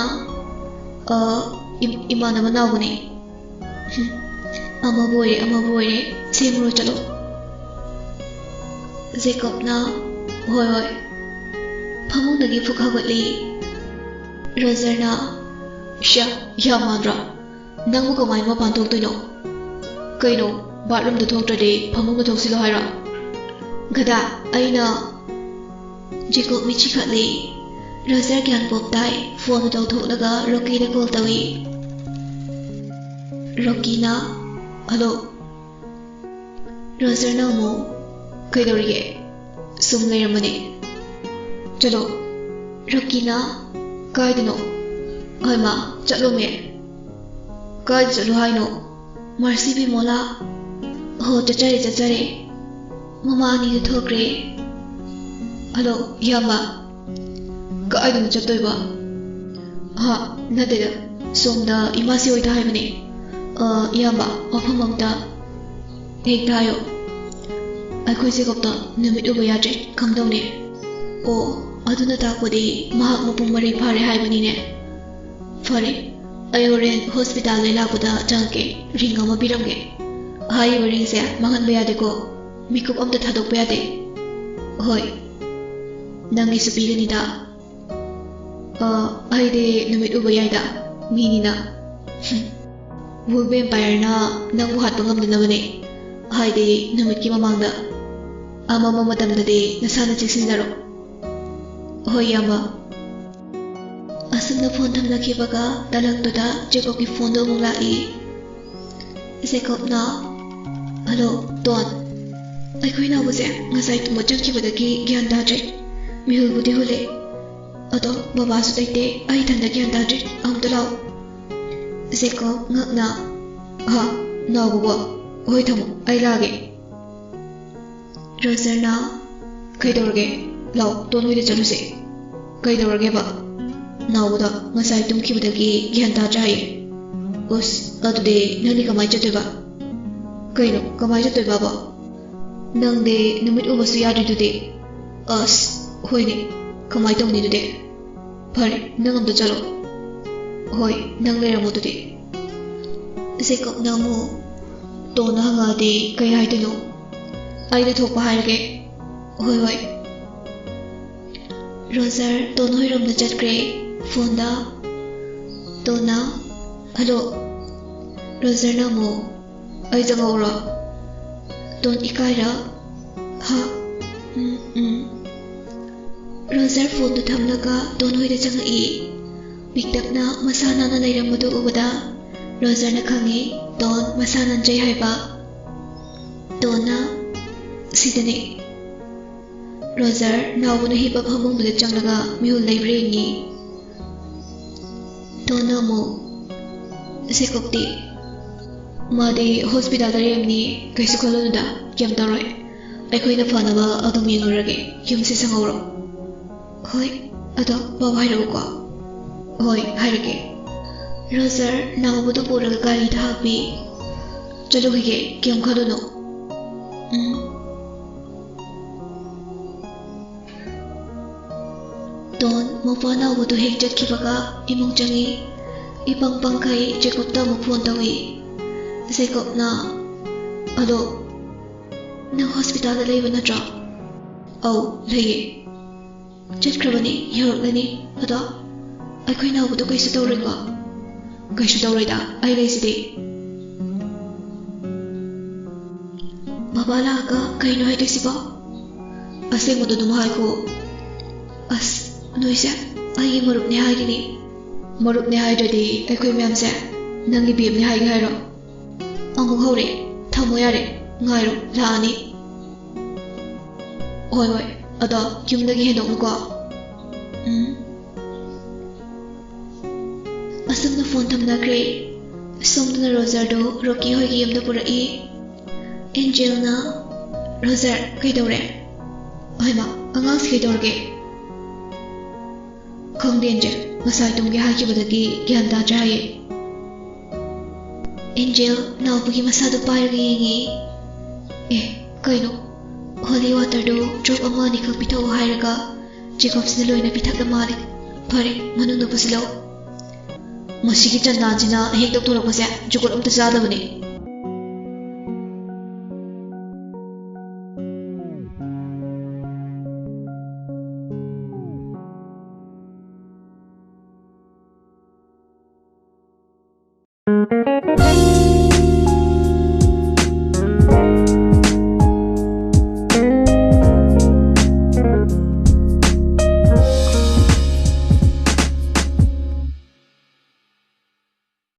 imana ba na ni? Ama boy, simuro chalo. Jacob na, hoi, pamong nagi fukhagatli. Roger na, Sha, Yamadra, Nangu kamay mapantok to Kaino, bathroom the talk today, Pamunga Toxilo Hira. Gada, Aina Jacob Michikatli, Roger Gan Pop Tai, phone to talk laga, Rocky the call tawi. Rocky na, hello. Roger na mo, Kaidoriye, Sum layer money. Chalo, Rocky na, Kaidino. Hai ma, chalo me. Kai chalo hai no. Marcy Bimola. Ho chachare. Mama ani du thokre. Hello, yamba. Kai du chatoi ba. Ha, nade da. Somda imasi oi thai bane. Yamba, ophamamta. Ek thayo. Akhoi se kopta numit uba yatre khamdong ne. O, aduna takodi mahak mapung mari phare hai bani ne. Fare, ayoren hospital le lakuda jangke ringa ma biramge. Hai waring se mangan bayade ko mikup amta thadok bayade. Hoi, nangi supigani da. Ai de numit uba yada mini na. Wool vampire na nang buhat pangam na bane. Hai de numit ki mamangda. Ama mamadam da de nasana chiksinaro. Hoi yama. Asam na phone thamna ki baga dalang to da Jacob ki phone do mula Jacob na Hello, Don. ꯑꯩꯈꯣꯏ ꯅꯥꯎꯕꯁꯦ ꯉꯁꯥꯏ ꯇꯨꯝꯕ ꯆꯪꯈꯤꯕꯗꯒꯤ ꯒ꯭ꯌꯥꯟ ꯇꯥꯗ꯭ꯔꯦ. ꯃꯤꯍꯨꯜꯕꯨꯗꯤ ꯍꯨꯜꯂꯦ. ꯑꯗꯣ ꯕꯕꯥꯁꯨ ꯂꯩꯇꯦ. ꯑꯩ ꯏꯊꯟꯇ ꯒ꯭ꯌꯥꯟ ꯇꯥꯗ꯭ꯔꯦ. ꯑꯝꯇ ꯂꯥꯛꯑꯣ. ꯖꯦꯀꯣꯕ ꯉꯛꯅ ꯍꯥ ꯅꯥꯎꯕꯕꯣ? ꯍꯣꯏ ꯊꯝꯃꯣ ꯑꯩ ꯂꯥꯛꯑꯒꯦ. ꯔꯣꯖꯔꯅ ꯀꯩꯗꯧꯔꯒꯦ? ꯂꯥꯛꯑꯣ ꯇꯣꯟ ꯍꯣꯏꯗ ꯆꯠꯂꯨꯁꯦ. ꯀꯩꯗꯧꯔꯒꯦꯕ? ꯅꯥꯎꯕꯗꯣ ꯉꯁꯥꯏ ꯇꯨꯝꯈꯤꯕꯗꯒꯤ ꯒ꯭ꯌꯥꯟ ꯇꯥꯗ꯭ꯔꯦ ꯍꯥꯏꯌꯦ. ꯎꯁ ꯑꯗꯨꯗꯤ ꯅꯪꯗꯤ ꯀꯃꯥꯏꯅ ꯆꯠꯇꯣꯏꯕ? ꯀꯩꯅꯣ ꯀꯃꯥꯏꯅ ꯆꯠꯇꯣꯏꯕꯕꯣ? ꯅꯪꯗꯤ ꯅꯨꯃꯤꯠ ꯎꯕꯁꯨ ꯌꯥꯗ꯭ꯔꯤꯗꯨꯗꯤ. ꯑꯁ ꯍꯣꯏꯅꯦ ꯀꯃꯥꯏꯅ ꯇꯧꯅꯤ ꯑꯗꯨꯗꯤ? ꯐꯔꯦ ꯅꯪ ꯑꯝꯇ ꯆꯠꯂꯣ. ꯍꯣꯏ ꯅꯪ ꯂꯩꯔꯝꯃꯣ ꯑꯗꯨꯗꯤ. ꯖꯦꯀꯣꯕꯅ ꯑꯃꯨꯛ ꯇꯣꯟꯅ ꯍꯪꯉꯛꯑꯗꯤ ꯀꯩ ꯍꯥꯏꯗꯣꯏꯅꯣ? ꯑꯩꯅ ꯊꯣꯛꯄ ꯍꯥꯏꯔꯒꯦ. ꯍꯣꯏ ꯍꯣꯏ. ꯔꯣꯖꯔ ꯇꯣꯟ ꯍꯣꯏꯔꯣꯝꯗ ꯆꯠꯈ꯭ꯔꯦ. ꯐꯣꯟꯗ ꯇꯣꯟꯅ ꯍꯜꯂꯣ. ꯔꯣꯖꯔꯅ ꯑꯃꯨꯛ ꯑꯩ ꯆꯪꯉꯧꯔꯣ? ꯇꯣꯟ ꯏꯀꯥꯏꯔ ꯍꯥ ꯔꯣꯖꯔ ꯐꯣꯟꯗꯨ ꯊꯝꯂꯒ ꯇꯣꯟ ꯍꯣꯏꯗ ꯆꯪꯉꯛꯏ. ꯄꯤꯛꯇꯛꯅ ꯃꯁꯥ ꯅꯥꯟꯅ ꯂꯩꯔꯝꯕꯗꯨ ꯎꯕꯗ ꯔꯣꯖꯔꯅ ꯈꯪꯉꯤ ꯇꯣꯟ ꯃꯁꯥ ꯅꯥꯟꯖꯩ ꯍꯥꯏꯕ. ꯇꯣꯟꯅ ꯁꯤꯗꯅꯦ. ꯔꯣꯖꯔ ꯅꯥꯎꯕꯅ ꯍꯤꯞꯄ ꯐꯃꯨꯡꯗꯨꯗ ꯆꯪꯂꯒ ꯃꯤꯍꯨꯜ ꯂꯩꯕ꯭ꯔꯥ ꯌꯦꯡꯉꯤ. ꯇꯣꯟꯅ ꯑꯃꯨꯛ ꯖꯦꯀꯣꯕꯇꯤ ꯃꯥꯗꯤ ꯍꯣꯁꯄꯤꯇꯥꯜꯗ ꯂꯩꯔꯝꯅꯤ. ꯀꯩꯁꯨ ꯈꯜꯂꯨꯅꯨꯗ ꯀꯩꯝ ꯇꯧꯔꯣꯏ. ꯑꯩꯈꯣꯏꯅ ꯐꯅꯕ ꯑꯗꯨꯝ ꯌꯦꯡꯉꯨꯔꯒꯦ. ꯌꯨꯝꯁꯦ ꯁꯪꯍꯧꯔꯣ. ꯍꯣꯏ ꯑꯗꯣ ꯕꯕꯥ ꯍꯥꯏꯔꯛꯎꯀꯣ. ꯍꯣꯏ ꯍꯥꯏꯔꯒꯦ. ꯔꯣꯖꯔ ꯅꯥꯎꯕꯗꯨ ꯄꯨꯔꯒ ꯒꯥꯔꯤꯗ ꯍꯥꯞꯄꯤ. ꯆꯠꯂꯨꯈꯤꯒꯦ ꯀꯩꯝ ꯈꯜꯂꯨꯅꯨ. ꯇꯣꯟ ꯃꯄꯥ ꯅꯥꯎꯕꯗꯨ ꯍꯦꯛ ꯆꯠꯈꯤꯕꯒ ꯏꯃꯨꯡ ꯆꯪꯉꯤ. ꯏꯄꯪ ꯄꯪꯈꯩ ꯖꯦꯀꯣꯕꯇ ꯑꯃꯨꯛ ꯐꯣꯟ ꯇꯧꯏ. ꯖꯦꯀꯣꯕꯅ ꯑꯗꯣ ꯅꯪ ꯍꯣꯁꯄꯤꯇꯥꯜꯗ ꯂꯩꯕ ꯅꯠꯇ꯭ꯔꯣ? ꯑꯧ ꯂꯩꯌꯦ. ꯆꯠꯈ꯭ꯔꯕꯅꯤ ꯌꯧꯔꯛꯂꯅꯤ. ꯑꯗꯣ ꯑꯩꯈꯣই ꯅꯥꯎꯕꯗꯣ ꯀꯩꯁꯨ ꯇꯧꯔꯣꯏꯀꯣ? ꯀꯩꯁꯨ ꯇꯧꯔꯣꯏꯗ ꯑꯩ ꯂꯩꯁꯤꯗꯤ. ꯕꯕꯥ ꯂꯥꯛꯑꯒ ꯀꯩꯅꯣ ꯍꯥꯏꯗꯣꯏꯁꯤꯕꯣ? ꯑꯁꯦꯡꯕꯗꯣ ꯑꯗꯨꯝ ꯍꯥꯏꯈꯣ. ꯑꯁ ꯅꯣꯏꯁꯦ ꯑꯩꯒꯤ ꯃꯔꯨꯞꯅꯦ ꯍꯥꯏꯔꯤꯅꯤ. ꯃꯔꯨꯞꯅꯦ ꯍꯥꯏꯗ꯭ꯔꯗꯤ ꯑꯩꯈꯣꯏ ꯃꯌꯥꯝꯁꯦ ꯅꯪꯒꯤ ꯕꯦꯞꯅꯦ ꯍꯥꯏꯒꯦ ꯍꯥꯏꯔꯣ? ꯑꯃꯨꯛ ꯍꯧꯔꯦ. ꯊꯝꯃꯣ ꯌꯥꯔꯦ. ꯉꯥꯏꯔꯣ ꯂꯥꯛꯑꯅꯤ. ꯍꯣꯏ ꯍꯣꯏ ꯑꯗꯣ ꯌꯨꯝꯗꯒꯤ ꯍꯦꯟꯗꯣꯛꯅꯨꯀꯣ. ꯑꯁꯨꯝꯅ ꯐꯣꯟ ꯊꯝꯅꯈ꯭ꯔꯦ. ꯁꯣꯝꯗꯅ ꯔꯣꯖꯔꯗꯣ ꯔꯣꯀꯤ ꯍꯣꯏꯒꯤ ꯌꯨꯝꯗ ꯄꯨꯔꯛꯏ. ꯑꯦꯟꯖꯦꯜꯅ ꯔꯣꯖꯔ ꯀꯩꯗꯧꯔꯦ? ꯍꯩꯃꯥ ꯑꯉꯥꯡꯁꯤ ꯀꯩꯗꯧꯔꯒꯦ? ꯈꯪꯗꯦ ꯑꯦꯟꯖꯦꯜ ꯉꯁꯥꯏ ꯇꯨꯝꯒꯦ ꯍꯥꯏꯈꯤꯕꯗꯒꯤ ꯒ꯭ꯌꯥꯟ ꯇꯥꯗ꯭ꯔꯦ ꯍꯥꯏꯌꯦ. ꯑꯦꯟꯖꯦꯜ ꯅꯥꯎꯕꯒꯤ ꯃꯁꯥꯗꯨ ꯄꯥꯏꯔꯒ ꯌꯦꯡꯉꯤ. ꯑꯦ ꯀꯩꯅꯣ ꯍꯣꯂꯤ ꯋꯥꯇꯔꯗꯨ ꯗ꯭ꯔꯣꯞ ꯑꯃ ꯑꯅꯤꯈꯛ ꯄꯤꯊꯛꯎ ꯍꯥꯏꯔꯒ ꯖꯦꯀꯣꯕꯁꯤꯅ ꯂꯣꯏꯅ ꯄꯤꯊꯛꯂ ꯃꯥꯜꯂꯦ. ꯐꯔꯦ ꯃꯅꯨꯡꯗ ꯄꯨꯁꯤꯜꯂꯛꯎ. ꯃꯁꯤꯒꯤ ꯆꯟꯗꯥꯟꯁꯤꯅ ꯍꯦꯛ ꯇꯧꯊꯣꯔꯛꯄꯁꯦ ꯖꯨꯒꯣꯠ ꯑꯝꯇ ꯆꯥꯗꯕꯅꯤ.